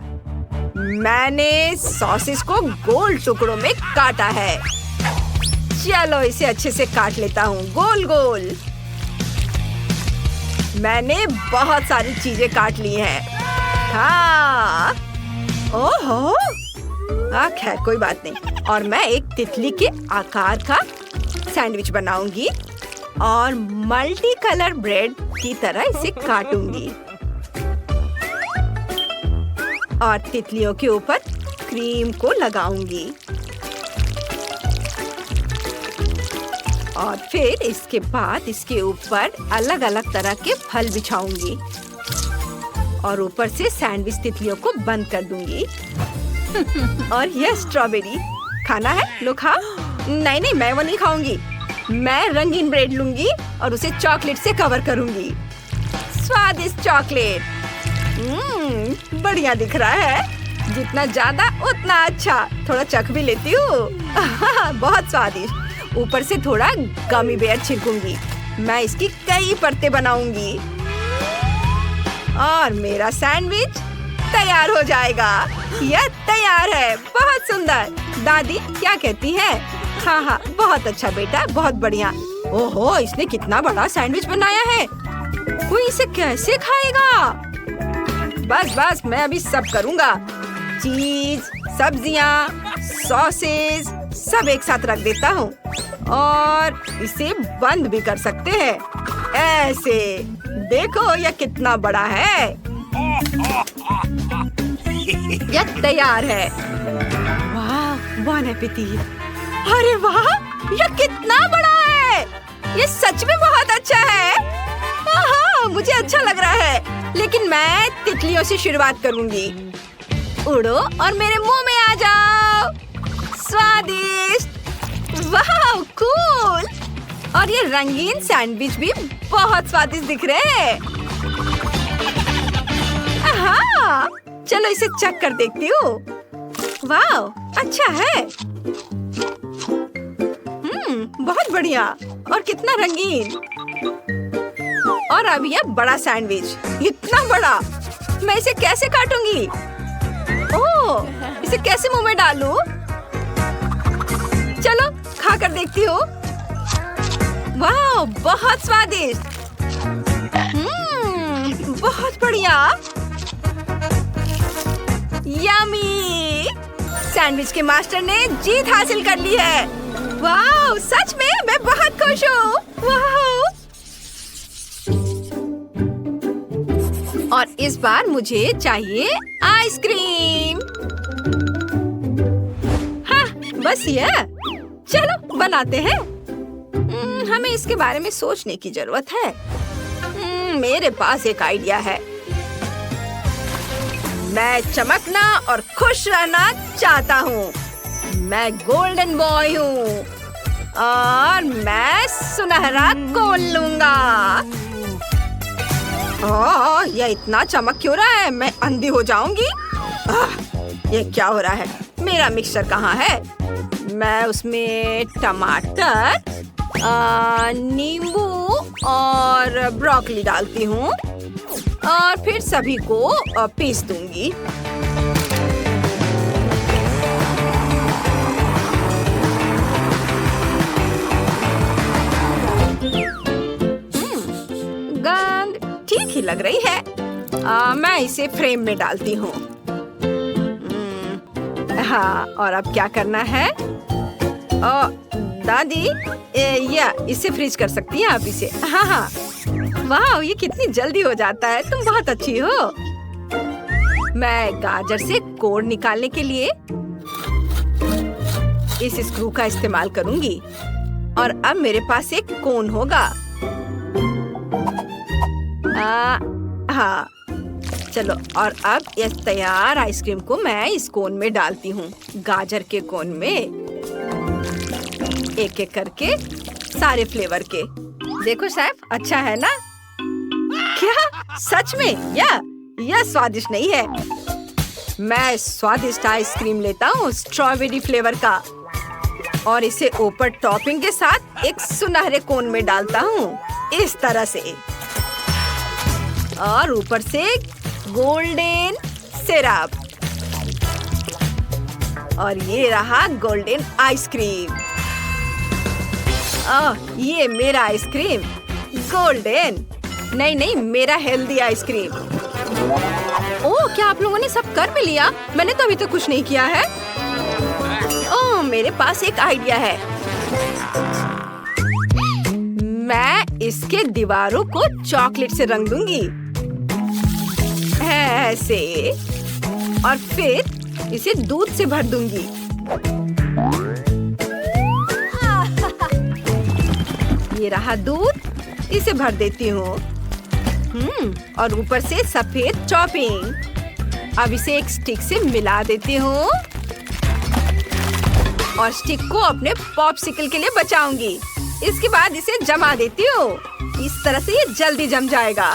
मैंने सॉसेस को गोल टुकड़ों में काटा है। चलो इसे अच्छे से काट लेता हूँ, गोल गोल। मैंने बहुत सारी चीजें काट ली हैं। हाँ, ओहो, खैर कोई बात नहीं। और मैं एक तितली के आकार का सैंडविच बनाऊंगी और मल्टी कलर ब्रेड की तरह इसे काटूंगी और तितलियों के ऊपर क्रीम को लगाऊंगी और फिर इसके बाद इसके ऊपर अलग अलग तरह के फल बिछाऊंगी और ऊपर से सैंडविच तितलियों को बंद कर दूंगी। और यह स्ट्रॉबेरी खाना है, लो खाओ। नहीं, मैं वो नहीं खाऊंगी। मैं रंगीन ब्रेड लूंगी और उसे चॉकलेट से कवर करूंगी। स्वादिष्ट चॉकलेट। बढ़िया दिख रहा है। जितना ज्यादा उतना अच्छा। थोड़ा चख भी लेती हूँ। बहुत स्वादिष्ट। ऊपर से थोड़ा गमी बेयर छिड़कूंगी। मैं इसकी कई परतें बनाऊंगी और मेरा सैंडविच तैयार हो जाएगा। यह तैयार है। बहुत सुंदर। दादी क्या कहती है? हाँ, बहुत अच्छा बेटा, बहुत बढ़िया। ओहो, इसने कितना बड़ा सैंडविच बनाया है। कोई इसे कैसे खाएगा? बस, मैं अभी सब करूँगा। चीज, सब्जियाँ, सॉसेस सब एक साथ रख देता हूँ और इसे बंद भी कर सकते हैं। ऐसे देखो, यह कितना बड़ा है। यह तैयार है। वाह, बॉन एपेटीट। अरे वाह, यह कितना बड़ा है। यह सच में बहुत अच्छा है। हाँ, मुझे अच्छा लग रहा है। लेकिन मैं तितलियों से शुरुआत करूंगी। उड़ो और मेरे मुंह में आ जाओ। स्वादिष्ट। वाह, कूल। और ये रंगीन सैंडविच भी बहुत स्वादिष्ट दिख रहे हैं। हाँ, चलो इसे चख कर देखती हूँ। वाह, अच्छा है। बहुत बढ़िया और कितना रंगीन। और अब यह बड़ा सैंडविच, इतना बड़ा। मैं इसे कैसे काटूंगी? ओह, इसे कैसे मुंह में डालूं? चलो खा कर देखती हूँ। वाह, बहुत स्वादिष्ट। बहुत बढ़िया। यम्मी। सैंडविच के मास्टर ने जीत हासिल कर ली है। वाह, सच में मैं बहुत खुश हूँ। वाह। और इस बार मुझे चाहिए आइसक्रीम। हाँ, बस ये। चलो बनाते हैं। हमें इसके बारे में सोचने की जरूरत है। मेरे पास एक आइडिया है। मैं चमकना और खुश रहना चाहता हूँ। मैं गोल्डन बॉय हूँ और मैं सुनहरा कोन लूंगा। यह इतना चमक क्यों रहा है? मैं अंधी हो जाऊंगी। ये क्या हो रहा है? मेरा मिक्सचर कहाँ है? मैं उसमें टमाटर, नींबू और ब्रोकली डालती हूँ और फिर सभी को पीस दूंगी। गंध ठीक ही लग रही है। मैं इसे फ्रेम में डालती हूँ। हाँ, और अब क्या करना है? दादी, या इसे फ्रीज कर सकती हैं आप इसे? हाँ हाँ। वाह, ये कितनी जल्दी हो जाता है। तुम बहुत अच्छी हो। मैं गाजर से कोर निकालने के लिए इस स्क्रू का इस्तेमाल करूंगी और अब मेरे पास एक कोन होगा। हाँ, चलो, और अब इस तैयार आइसक्रीम को मैं इस कोन में डालती हूँ। गाजर के कोन में एक एक करके सारे फ्लेवर के। देखो शेफ, अच्छा है ना? क्या सच में? यह स्वादिष्ट नहीं है। मैं स्वादिष्ट आइसक्रीम लेता हूँ स्ट्रॉबेरी फ्लेवर का और इसे ऊपर टॉपिंग के साथ एक सुनहरे कोन में डालता हूँ, इस तरह से। और ऊपर से गोल्डन सिरप। और ये रहा गोल्डन आइसक्रीम। ये मेरा आइसक्रीम गोल्डन। नहीं, मेरा हेल्दी आइसक्रीम। ओह, क्या आप लोगों ने सब कर भी लिया? मैंने तो अभी तक कुछ नहीं किया है। ओह, मेरे पास एक आइडिया है। मैं इसके दीवारों को चॉकलेट से रंग दूंगी, ऐसे, और फिर इसे दूध से भर दूंगी। ये रहा दूध, इसे भर देती हूँ। और ऊपर से सफेद टॉपिंग। अब इसे एक स्टिक से मिला देती हूँ और स्टिक को अपने पॉप्सिकल के लिए बचाऊंगी। इसके बाद इसे जमा देती हूँ। इस तरह से ये जल्दी जम जाएगा।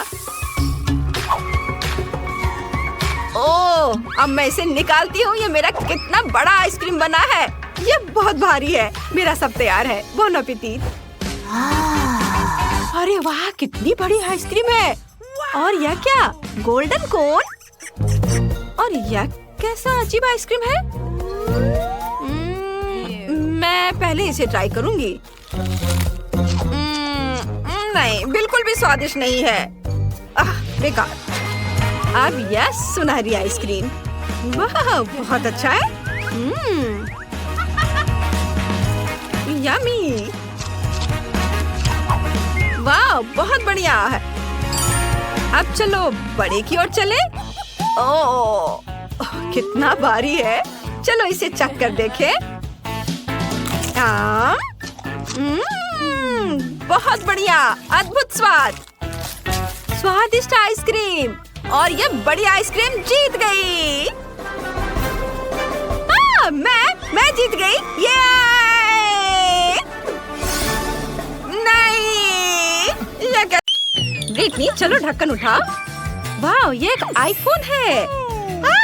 ओह, अब मैं इसे निकालती हूँ। ये मेरा कितना बड़ा आइसक्रीम बना है। ये बहुत भारी है। मेरा सब तैयार है। Bone appétit. अरे वाह, कितनी बड़ी आइसक्रीम है। और यह क्या? गोल्डन कोन। और यह कैसा अजीब आइसक्रीम है? मैं पहले इसे ट्राई करूंगी। नहीं, बिल्कुल भी स्वादिष्ट नहीं है। बेकार। अब यह सुनहरी आइसक्रीम। वाह, बहुत अच्छा है। यम्मी। वाह, बहुत बढ़िया है। अब चलो बड़े की ओर चले। ओह, कितना भारी है। चलो इसे चख कर देखें। बहुत बढ़िया, अद्भुत स्वाद। स्वादिष्ट आइसक्रीम। और ये बड़ी आइसक्रीम जीत गई। मैं जीत गई। ये ब्रिटनी, चलो ढक्कन उठाओ। वाह, ये एक आईफोन है।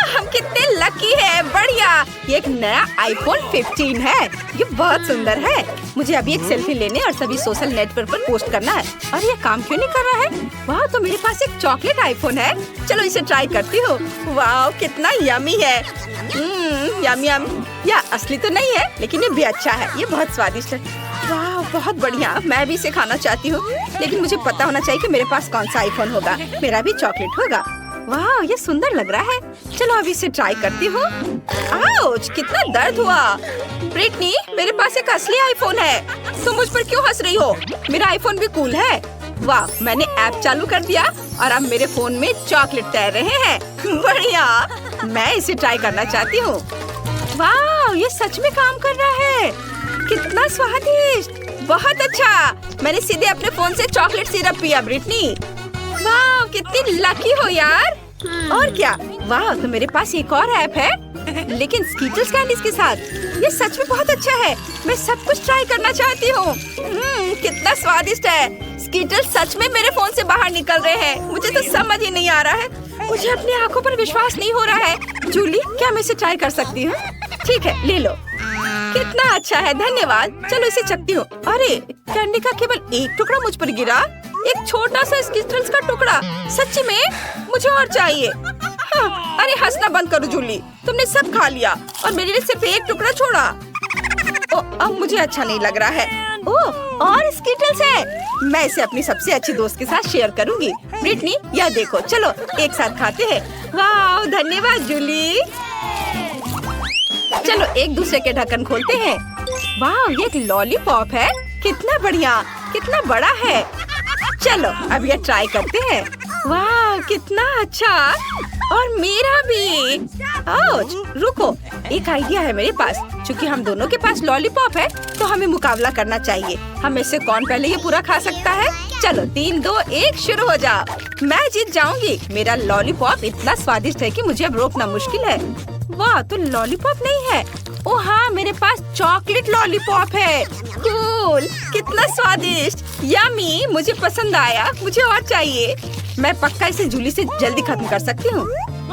हम कितने लकी हैं। बढ़िया, ये एक नया आईफोन 15 है। ये बहुत सुंदर है। मुझे अभी एक सेल्फी लेने और सभी सोशल नेटवर्क पर पोस्ट करना है। और ये काम क्यों नहीं कर रहा है? वाह, तो मेरे पास एक चॉकलेट आईफोन है। चलो इसे ट्राई करती हूँ। वाह, कितना यमी है। Yummy yummy. यह असली तो नहीं है, लेकिन ये भी अच्छा है। ये बहुत स्वादिष्ट है। वाह, बहुत बढ़िया। मैं भी इसे खाना चाहती हूँ, लेकिन मुझे पता होना चाहिए कि मेरे पास कौन सा आईफोन होगा। मेरा भी चॉकलेट होगा। वाह, ये सुंदर लग रहा है। चलो अभी इसे ट्राई करती हूँ। आउच, कितना दर्द हुआ। ब्रिटनी, मेरे पास एक असली आईफोन है। तुम मुझ पर क्यों हंस रही हो? मेरा आईफोन भी कूल है। वाह, मैंने ऐप चालू कर दिया और अब मेरे फोन में चॉकलेट तैर रहे हैं। बढ़िया, मैं इसे ट्राई करना चाहती हूँ। वाह, ये सच में काम कर रहा है। कितना स्वादिष्ट। बहुत अच्छा। मैंने सीधे अपने फोन से चॉकलेट सिरप पिया। ब्रिटनी, वाह, कितनी लकी हो यार। और क्या? वाह, तो मेरे पास एक और ऐप है, लेकिन स्कीटल्स कैंडीज के साथ। ये सच में बहुत अच्छा है। मैं सब कुछ ट्राई करना चाहती हूँ। कितना स्वादिष्ट है। स्कीटल्स सच में मेरे फोन से बाहर निकल रहे हैं। मुझे तो समझ ही नहीं आ रहा है। मुझे अपनी आंखों पर विश्वास नहीं हो रहा है। जूली, क्या मैं इसे ट्राई कर सकती हूँ? ठीक है, ले लो। कितना अच्छा है, धन्यवाद। चलो इसे चखती हूँ। अरे, कैंडी का केवल एक टुकड़ा मुझ पर गिरा। एक छोटा सा स्किटल्स का टुकड़ा। सच्ची में मुझे और चाहिए। हाँ, अरे हंसना बंद करो जूली, तुमने सब खा लिया और मेरे लिए सिर्फ एक टुकड़ा छोड़ा। ओ, अब मुझे अच्छा नहीं लग रहा है। ओह, और स्किटल्स है। मैं इसे अपनी सबसे अच्छी दोस्त के साथ शेयर करूंगी। ब्रिटनी, यह देखो, चलो एक साथ खाते हैं। वाह, धन्यवाद जूली। चलो एक दूसरे के ढक्कन खोलते हैं। वाह, ये एक लॉलीपॉप है। कितना बढ़िया, कितना बड़ा है। चलो अब ये ट्राई करते हैं। वाह, कितना अच्छा। और मेरा भी। ओह, रुको, एक आइडिया है मेरे पास। क्योंकि हम दोनों के पास लॉलीपॉप है तो हमें मुकाबला करना चाहिए। हम में से कौन पहले ये पूरा खा सकता है। चलो 3, 2, 1 शुरू हो जाओ। मैं जीत जाऊंगी। मेरा लॉलीपॉप इतना स्वादिष्ट है कि मुझे अब रोकना मुश्किल है। वाह, तो लॉलीपॉप नहीं है। ओ हाँ, मेरे पास चॉकलेट लॉलीपॉप है। कूल, कितना स्वादिष्ट, यम्मी, मुझे पसंद आया। मुझे और चाहिए। मैं पक्का इसे जूली से जल्दी खत्म कर सकती हूँ।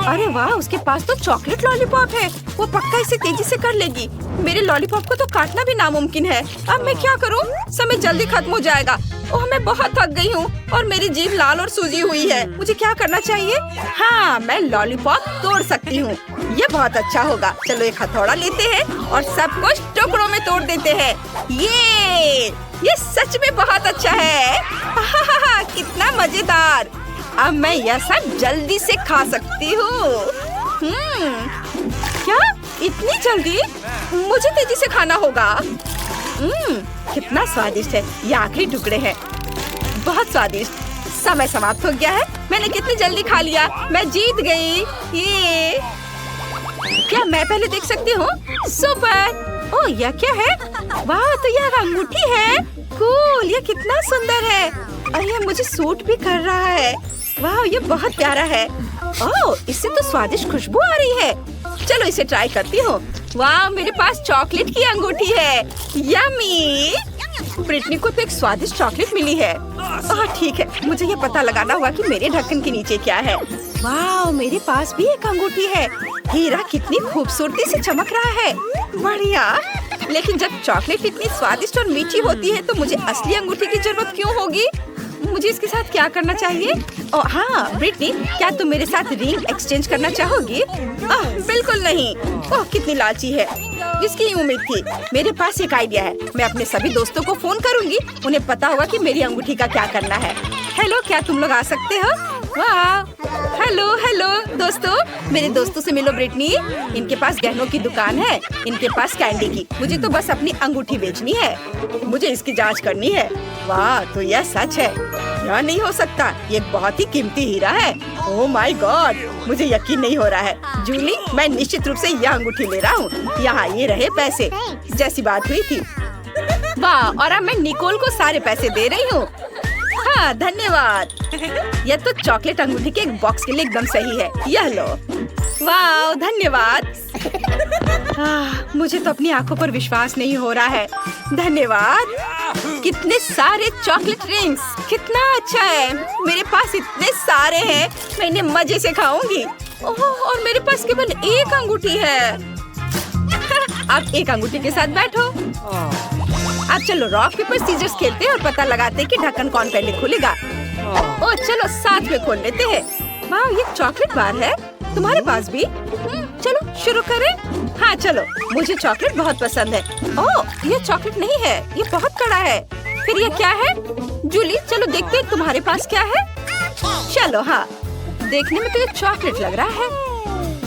अरे वाह, उसके पास तो चॉकलेट लॉलीपॉप है। वो पक्का इसे तेजी से कर लेगी। मेरे लॉलीपॉप को तो काटना भी नामुमकिन है। अब मैं क्या करूँ? समय जल्दी खत्म हो जाएगा। ओह, मैं बहुत थक गई हूँ और मेरी जीभ लाल और सूजी हुई है। मुझे क्या करना चाहिए? हाँ, मैं लॉलीपॉप तोड़ सकती हूँ। ये बहुत अच्छा होगा। चलो एक हथौड़ा लेते हैं और सब कुछ टुकड़ों में तोड़ देते हैं। ये सच में बहुत अच्छा है। कितना मजेदार। अब मैं यह सब जल्दी से खा सकती हूँ। क्या इतनी जल्दी? मुझे तेजी से खाना होगा। कितना स्वादिष्ट है। ये आखिरी टुकड़े हैं। बहुत स्वादिष्ट। समय समाप्त हो गया है। मैंने कितनी जल्दी खा लिया। मैं जीत गई। ये क्या मैं पहले देख सकती हूँ? सुपर। ओह, यह क्या है? वाह, तो यह अंगूठी है। कूल, ये कितना सुंदर है और यह मुझे सूट भी कर रहा है। वाह, ये बहुत प्यारा है। ओह, इससे तो स्वादिष्ट खुशबू आ रही है। चलो इसे ट्राई करती हूँ। वाह, मेरे पास चॉकलेट की अंगूठी है। यम्मी। ब्रिटनी को तो एक स्वादिष्ट चॉकलेट मिली है। ओह, ठीक है, मुझे ये पता लगाना होगा कि मेरे ढक्कन के नीचे क्या है। वाह, मेरे पास भी एक अंगूठी है। हीरा कितनी खूबसूरती से चमक रहा है। बढ़िया। लेकिन जब चॉकलेट इतनी स्वादिष्ट और मीठी होती है तो मुझे असली अंगूठी की जरूरत क्यों होगी? मुझे इसके साथ क्या करना चाहिए? ओह हाँ, ब्रिटनी, क्या तुम मेरे साथ रिंग एक्सचेंज करना चाहोगी? बिल्कुल नहीं। ओह, कितनी लालची है। इसकी उम्मीद थी। मेरे पास एक आइडिया है। मैं अपने सभी दोस्तों को फोन करूंगी। उन्हें पता होगा कि मेरी अंगूठी का क्या करना है। हेलो, क्या तुम लोग आ सकते हो? वाह, हेलो दोस्तों, मेरे दोस्तों से मिलो। ब्रिटनी, इनके पास गहनों की दुकान है। इनके पास कैंडी की। मुझे तो बस अपनी अंगूठी बेचनी है। मुझे इसकी जांच करनी है। वाह, तो यह सच है। यह नहीं हो सकता। ये बहुत ही कीमती हीरा है। ओह माय गॉड, मुझे यकीन नहीं हो रहा है। जूली, मैं निश्चित रूप से यह अंगूठी ले रहा हूँ। यहाँ ये रहे पैसे, जैसी बात हुई थी। वाह, और अब मैं निकोल को सारे पैसे दे रही हूँ। हाँ, धन्यवाद। यह तो चॉकलेट अंगूठी के एक बॉक्स के लिए एकदम सही है। यह लो। वाह, धन्यवाद। मुझे तो अपनी आंखों पर विश्वास नहीं हो रहा है। धन्यवाद। कितने सारे चॉकलेट रिंग्स, कितना अच्छा है। मेरे पास इतने सारे हैं, मैं इन्हें मजे से खाऊंगी। ओह, और मेरे पास केवल एक अंगूठी है। आप एक अंगूठी के साथ बैठो। अब चलो रॉक पेपर सीजर्स खेलते हैं और पता लगाते हैं कि ढक्कन कौन पहले खुलेगा। ओह, चलो साथ में खोल लेते हैं। वाह, ये चॉकलेट बार है। तुम्हारे पास भी? चलो शुरू करें। हाँ चलो, मुझे चॉकलेट बहुत पसंद है। ओह, ये चॉकलेट नहीं है, ये बहुत कड़ा है। फिर ये क्या है? जूली, चलो देखते हैं तुम्हारे पास क्या है। चलो हाँ, देखने में तो ये चॉकलेट लग रहा है।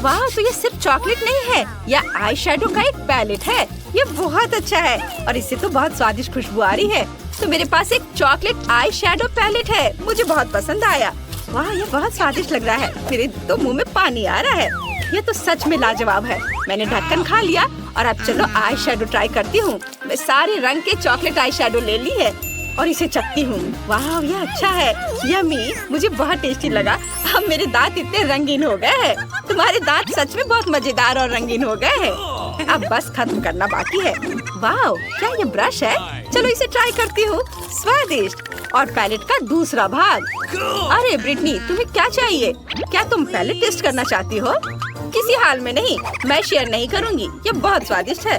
वाह, तो ये सिर्फ चॉकलेट नहीं है, यह आई शेडो का एक पैलेट है। ये बहुत अच्छा है और इससे तो बहुत स्वादिष्ट खुशबू आ रही है। तो मेरे पास एक चॉकलेट आई शेडो पैलेट है। मुझे बहुत पसंद आया। वाह, ये बहुत स्वादिष्ट लग रहा है। मेरे तो मुंह में पानी आ रहा है। ये तो सच में लाजवाब है। मैंने ढक्कन खा लिया और अब चलो आई शेडो ट्राई करती हूँ। मैं सारे रंग के चॉकलेट आई शेडो ले ली है और इसे चखती हूँ। वाह, ये अच्छा है। यम्मी, मुझे बहुत टेस्टी लगा। अब मेरे दांत इतने रंगीन हो गए हैं। तुम्हारे दांत सच में बहुत मजेदार और रंगीन हो गए हैं। अब बस खत्म करना बाकी है। वाह, क्या ये ब्रश है? चलो इसे ट्राई करती हूँ। स्वादिष्ट। और पैलेट का दूसरा भाग। अरे ब्रिटनी, तुम्हें क्या चाहिए? क्या तुम पैलेट टेस्ट करना चाहती हो? किसी हाल में नहीं, मैं शेयर नहीं करूँगी। ये बहुत स्वादिष्ट है।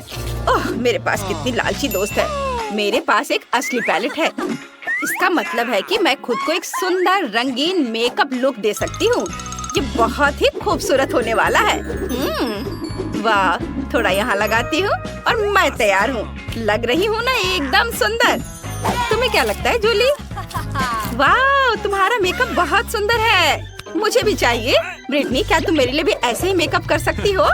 ओह, मेरे पास कितनी लालची दोस्त है। मेरे पास एक असली पैलेट है। इसका मतलब है कि मैं खुद को एक सुंदर रंगीन मेकअप लुक दे सकती हूँ। ये बहुत ही खूबसूरत होने वाला है। वाह, थोड़ा यहाँ लगाती हूँ और मैं तैयार हूँ। लग रही हूँ ना एकदम सुंदर। तुम्हें क्या लगता है जूली? वाह, तुम्हारा मेकअप बहुत सुंदर है। मुझे भी चाहिए। ब्रिटनी, क्या तुम मेरे लिए भी ऐसे ही मेकअप कर सकती हो?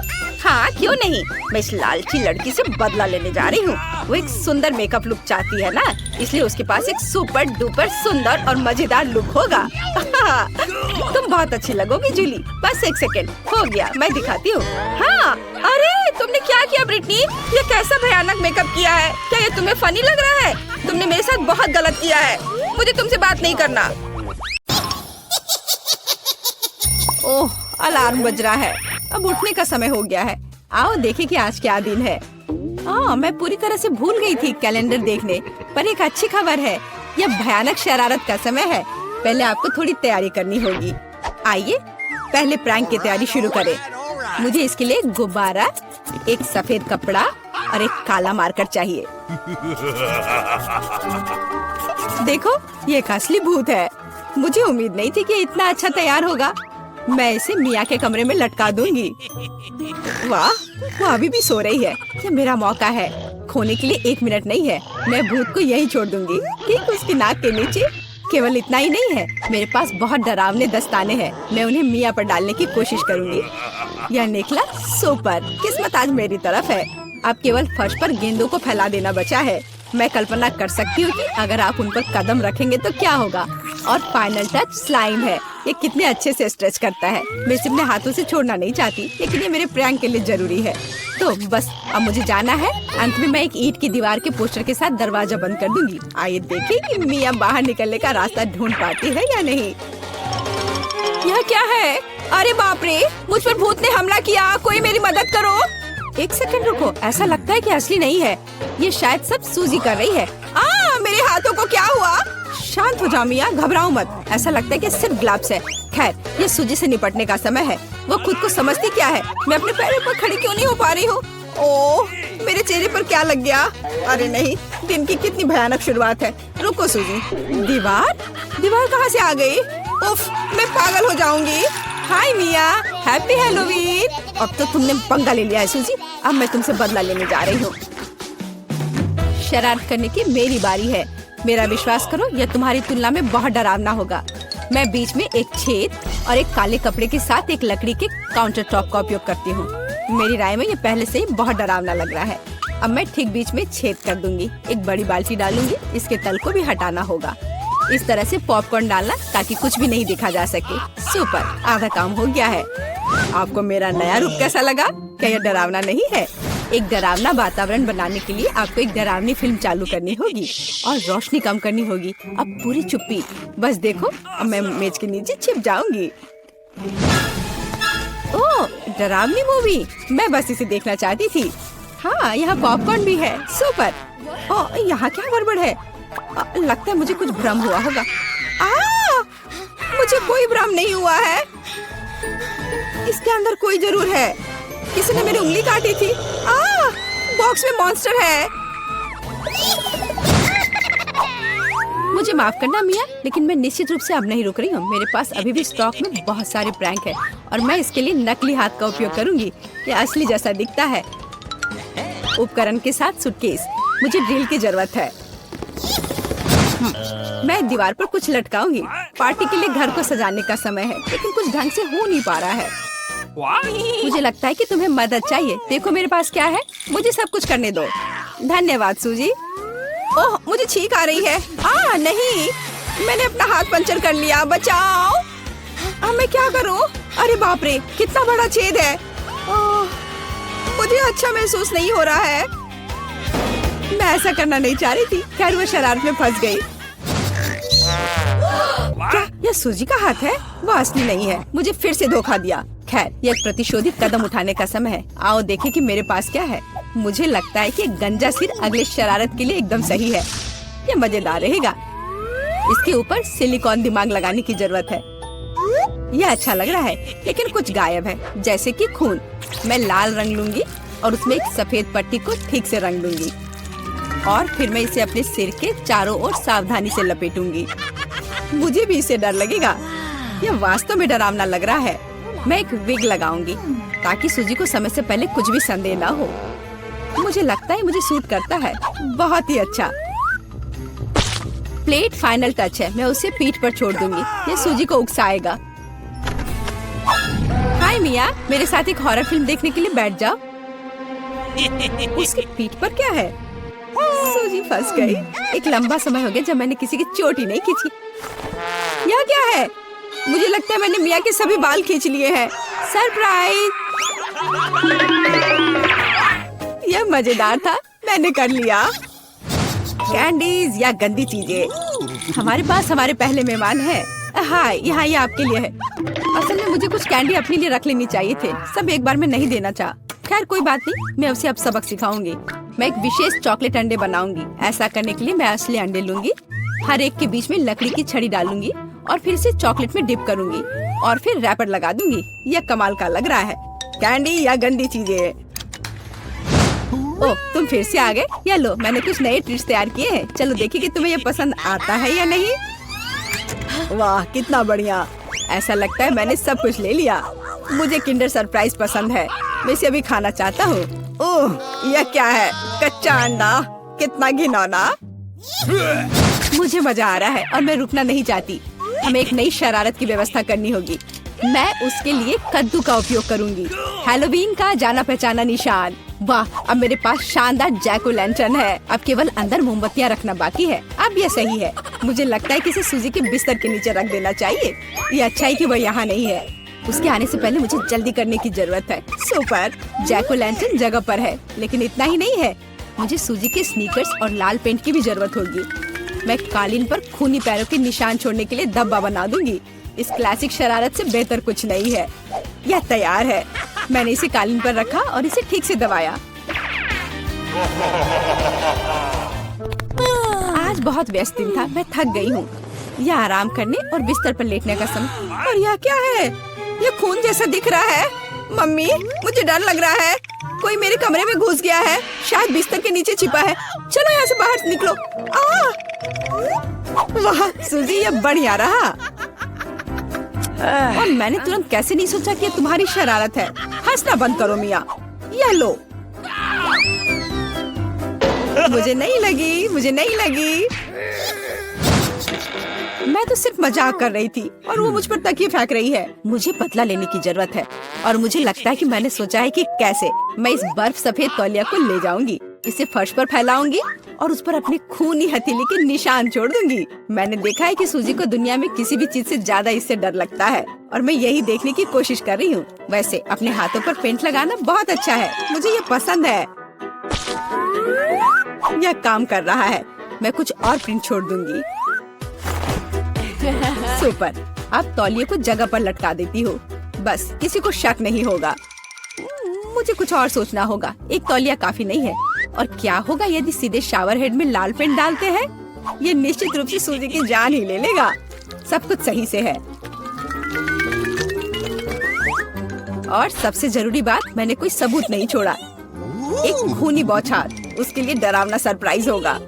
हाँ, क्यों नहीं। मैं इस लालची लड़की से बदला लेने जा रही हूँ। वो एक सुंदर मेकअप लुक चाहती है ना, इसलिए उसके पास एक सुपर डुपर सुंदर और मजेदार लुक होगा। तुम बहुत अच्छी लगोगी जूली। बस एक सेकेंड, हो गया, मैं दिखाती हूँ। हाँ, अरे तुमने क्या किया ब्रिटनी? ये कैसा भयानक मेकअप किया है? क्या ये तुम्हें फनी लग रहा है? तुमने मेरे साथ बहुत गलत किया है। मुझे तुमसे बात नहीं करना। ओह, अलार्म बज रहा है। अब उठने का समय हो गया है। आओ देखें कि आज क्या दिन है। मैं पूरी तरह से भूल गई थी कैलेंडर देखने, पर एक अच्छी खबर है। यह भयानक शरारत का समय है। पहले आपको थोड़ी तैयारी करनी होगी। आइए पहले प्रैंक की तैयारी शुरू करें। मुझे इसके लिए गुब्बारा, एक सफेद कपड़ा और एक काला मार्कर चाहिए। देखो, ये एक असली भूत है। मुझे उम्मीद नहीं थी कि इतना अच्छा तैयार होगा। मैं इसे मिया के कमरे में लटका दूंगी। वाह, वो अभी भी सो रही है। ये मेरा मौका है। खोने के लिए 1 मिनट नहीं है। मैं भूत को यहीं छोड़ दूंगी, ठीक उसकी नाक के नीचे। केवल इतना ही नहीं है, मेरे पास बहुत डरावने दस्ताने हैं। मैं उन्हें मिया पर डालने की कोशिश करूंगी। यह निकला सुपर। किस्मत आज मेरी तरफ है। अब केवल फर्श पर गेंदों को फैला देना बचा है। मैं कल्पना कर सकती हूँ कि अगर आप उन पर कदम रखेंगे तो क्या होगा। और फाइनल टच स्लाइम है। ये कितने अच्छे से स्ट्रेच करता है। मैं इसे अपने हाथों से छोड़ना नहीं चाहती, लेकिन ये मेरे प्रैंक के लिए जरूरी है। तो बस अब मुझे जाना है। अंत में मैं एक ईंट की दीवार के पोस्टर के साथ दरवाजा बंद कर दूंगी। आइए देखें कि मिया बाहर निकलने का रास्ता ढूंढ पाती है या नहीं। यह क्या है? अरे बाप रे, मुझ पर भूत ने हमला किया। कोई मेरी मदद करो। एक सेकंड रुको, ऐसा लगता है कि असली नहीं है। ये शायद सब सूजी कर रही है। मेरे हाथों को क्या हुआ? शांत हो जाओ मिया, घबराओ मत। ऐसा लगता है कि सिर्फ ग्लव्स है। खैर, ये सूजी से निपटने का समय है। वो खुद को समझती क्या है? मैं अपने पैरों पर खड़ी क्यों नहीं हो पा रही हूँ? ओह, मेरे चेहरे पर क्या लग गया? अरे नहीं, दिन की कितनी भयानक शुरुआत है। रुको सूजी। दीवार कहाँ से आ गई? उफ, मैं पागल हो जाऊंगी। हाय मिया, हैप्पी हैलोवीन। अब तो तुमने पंगा ले लिया है सूजी। अब मैं तुमसे बदला लेने जा रही हूँ। शरारत करने की मेरी बारी है। मेरा विश्वास करो, यह तुम्हारी तुलना में बहुत डरावना होगा। मैं बीच में एक छेद और एक काले कपड़े के साथ एक लकड़ी के काउंटर टॉप का उपयोग करती हूँ। मेरी राय में ये पहले से ही बहुत डरावना लग रहा है। अब मैं ठीक बीच में छेद कर दूंगी। एक बड़ी बाल्टी डालूंगी। इसके तल को भी हटाना होगा। इस तरह से पॉपकॉर्न डालना ताकि कुछ भी नहीं दिखा जा सके। सुपर, आधा काम हो गया है। आपको मेरा नया रूप कैसा लगा? क्या यह डरावना नहीं है? एक डरावना वातावरण बनाने के लिए आपको एक डरावनी फिल्म चालू करनी होगी और रोशनी कम करनी होगी। अब पूरी चुप्पी। बस देखो, अब मैं मेज के नीचे छिप जाऊंगी। ओह, डरावनी मूवी। मैं बस इसे देखना चाहती थी। हाँ, यहाँ पॉपकॉर्न भी है। सुपर। ओह, यहाँ क्या गड़बड़ है? लगता है मुझे कुछ भ्रम हुआ होगा। मुझे कोई भ्रम नहीं हुआ है। इसके अंदर कोई जरूर है। किसी ने मेरी उंगली काटी थी। बॉक्स में मॉन्स्टर है। मुझे माफ करना मिया, लेकिन मैं निश्चित रूप से अब नहीं रुक रही हूँ। मेरे पास अभी भी स्टॉक में बहुत सारे प्रैंक है और मैं इसके लिए नकली हाथ का उपयोग करूंगी। ये असली जैसा दिखता है। उपकरण के साथ सूटकेस। मुझे ड्रिल की जरूरत है। मैं दीवार पर कुछ लटकाऊंगी। पार्टी के लिए घर को सजाने का समय है, लेकिन कुछ ढंग से हो नहीं पा रहा है। मुझे लगता है कि तुम्हें मदद चाहिए। देखो मेरे पास क्या है। मुझे सब कुछ करने दो। धन्यवाद सूजी। ओह, मुझे छींक आ रही है। नहीं, मैंने अपना हाथ पंचर कर लिया। बचाओ। अब मैं क्या करूं? अरे बाप रे, कितना बड़ा छेद है। मुझे अच्छा महसूस नहीं हो रहा है। मैं ऐसा करना नहीं चाह रही थी। खैर, वो शरारत में फंस गई। क्या यह सूजी का हाथ है? वो असली नहीं है। मुझे फिर से धोखा दिया। खैर, यह एक प्रतिशोधित कदम उठाने का समय है। आओ देखें कि मेरे पास क्या है। मुझे लगता है कि गंजा सिर अगले शरारत के लिए एकदम सही है। ये मजेदार रहेगा। इसके ऊपर सिलिकॉन दिमाग लगाने की जरूरत है। यह अच्छा लग रहा है, लेकिन कुछ गायब है, जैसे कि खून। मैं लाल रंग लूंगी और उसमें एक सफेद पट्टी को ठीक से रंग दूंगी। और फिर मैं इसे अपने सिर के चारों ओर सावधानी से लपेटूंगी। मुझे भी इससे डर लगेगा। यह वास्तव में डरावना लग रहा है। मैं एक विग लगाऊंगी ताकि सूजी को समय से पहले कुछ भी संदेह न हो। मुझे लगता है मुझे सूट करता है। बहुत ही अच्छा। प्लेट फाइनल टच है। मैं उसे पीठ पर छोड़ दूंगी। ये सूजी को उकसाएगा। हाय मिया, मेरे साथ एक हॉरर फिल्म देखने के लिए बैठ जाओ। उसकी पीठ पर क्या है? सूजी फंस गई। एक लंबा समय हो गया जब मैंने किसी की चोटी नहीं खींची। यह क्या है? मुझे लगता है मैंने मिया के सभी बाल खींच लिए हैं। सरप्राइज! यह मजेदार था। मैंने कर लिया। कैंडीज या गंदी चीजें। हमारे पास हमारे पहले मेहमान हैं। हाय, यहाँ ये आपके लिए है। असल में मुझे कुछ कैंडी अपने लिए रख लेनी चाहिए थे। सब एक बार में नहीं देना चाहा। खैर कोई बात नहीं, मैं उसे अब सबक सिखाऊंगी। मैं एक विशेष चॉकलेट अंडे बनाऊंगी। ऐसा करने के लिए मैं असली अंडे लूंगी। हर एक के बीच में लकड़ी की छड़ी डालूंगी और फिर इसे चॉकलेट में डिप करूंगी और फिर रैपर लगा दूंगी। यह कमाल का लग रहा है। कैंडी या गंदी चीजें। ओह, तुम फिर से आ गए। या लो, मैंने कुछ नए ट्रीट्स तैयार किए हैं। चलो देखिए कि तुम्हें ये पसंद आता है या नहीं। वाह, कितना बढ़िया। ऐसा लगता है मैंने सब कुछ ले लिया। मुझे किंडर सरप्राइज पसंद है। मैं इसे अभी खाना चाहता हूँ। ओह, यह क्या है? कच्चा अंडा। कितना घिनौना। मुझे मजा आ रहा है और मैं रुकना नहीं चाहती। हमें एक नई शरारत की व्यवस्था करनी होगी। मैं उसके लिए कद्दू का उपयोग करूंगी। हैलोवीन का जाना पहचाना निशान। वाह, अब मेरे पास शानदार जैक ओ लैंटर्न है। अब केवल अंदर मोमबत्तियां रखना बाकी है। अब यह सही है। मुझे लगता है कि इसे सूजी के बिस्तर के नीचे रख देना चाहिए। ये अच्छा है कि वह यहाँ नहीं है। उसके आने से पहले मुझे जल्दी करने की जरूरत है। सुपर! जैक ओ लैंटर्न जगह पर है, लेकिन इतना ही नहीं है। मुझे सूजी के स्नीकर्स और लाल पेंट की भी जरूरत होगी। मैं कालीन पर खूनी पैरों के निशान छोड़ने के लिए धब्बा बना दूंगी। इस क्लासिक शरारत से बेहतर कुछ नहीं है। यह तैयार है। मैंने इसे कालीन पर रखा और इसे ठीक से दबाया। आज बहुत व्यस्त दिन था। मैं थक गई हूँ। यह आराम करने और बिस्तर पर लेटने का समय। और यह क्या है? यह खून जैसा दिख रहा है। मम्मी, मुझे डर लग रहा है। कोई मेरे कमरे में घुस गया है। शायद बिस्तर के नीचे छिपा है। चलो यहाँ से बाहर निकलो। वाह सूजी, यह बढ़िया रहा। और मैंने तुरंत कैसे नहीं सोचा कि ये तुम्हारी शरारत है। हंसना बंद करो मिया। यह लो। मुझे नहीं लगी, मुझे नहीं लगी। मैं तो सिर्फ मजाक कर रही थी और वो मुझ पर तकिए फेंक रही है। मुझे बदला लेने की जरूरत है और मुझे लगता है कि मैंने सोचा है कि कैसे मैं इस बर्फ सफेद तौलिया को ले जाऊंगी, इसे फर्श पर फैलाऊंगी और उस पर अपने खूनी हथेली के निशान छोड़ दूंगी। मैंने देखा है कि सूजी को दुनिया में किसी भी चीज से ज्यादा इससे डर लगता है और मैं यही देखने की कोशिश कर रही हूँ। वैसे अपने हाथों पर पेंट लगाना बहुत अच्छा है। मुझे ये पसंद है। यह काम कर रहा है। मैं कुछ और प्रिंट छोड़ दूंगी। सुपर! अब तौलिए को जगह पर लटका देती हूँ। बस किसी को शक नहीं होगा। मुझे कुछ और सोचना होगा। एक तौलिया काफी नहीं है। और क्या होगा यदि सीधे शावर हेड में लाल पेंट डालते हैं? ये निश्चित रूप से सूजी की जान ही ले लेगा। सब कुछ सही से है। और सबसे जरूरी बात, मैंने कोई सबूत नहीं छोड़ा। एक खूनी बौछार उसके लिए डरावना सरप्राइज होगा।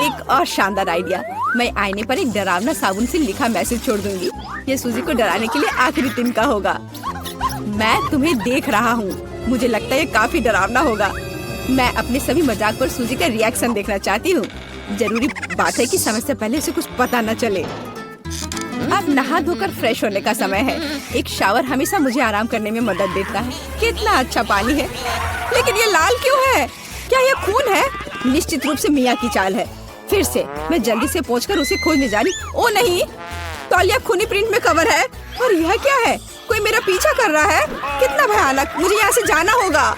एक और शानदार आइडिया, मैं आईने पर एक डरावना साबुन से लिखा मैसेज छोड़ दूंगी। ये सूजी को डराने के लिए आखिरी तिनका होगा। मैं तुम्हें देख रहा हूँ। मुझे लगता है ये काफी डरावना होगा। मैं अपने सभी मजाक पर सूजी का रिएक्शन देखना चाहती हूँ। जरूरी बात है कि समय से पहले उसे कुछ पता न चले। अब नहा धोकर फ्रेश होने का समय है। एक शावर हमेशा मुझे आराम करने में मदद देता है। कितना अच्छा पानी है, लेकिन ये लाल क्यों है? क्या ये खून है? निश्चित रूप से मिया की चाल है। फिर से मैं जल्दी से पहुंचकर उसे खोजने जा रही। ओ नहीं, तौलिया खूनी प्रिंट में कवर है। और यह क्या है? कोई मेरा पीछा कर रहा है। कितना भयानक! मुझे यहाँ से जाना होगा।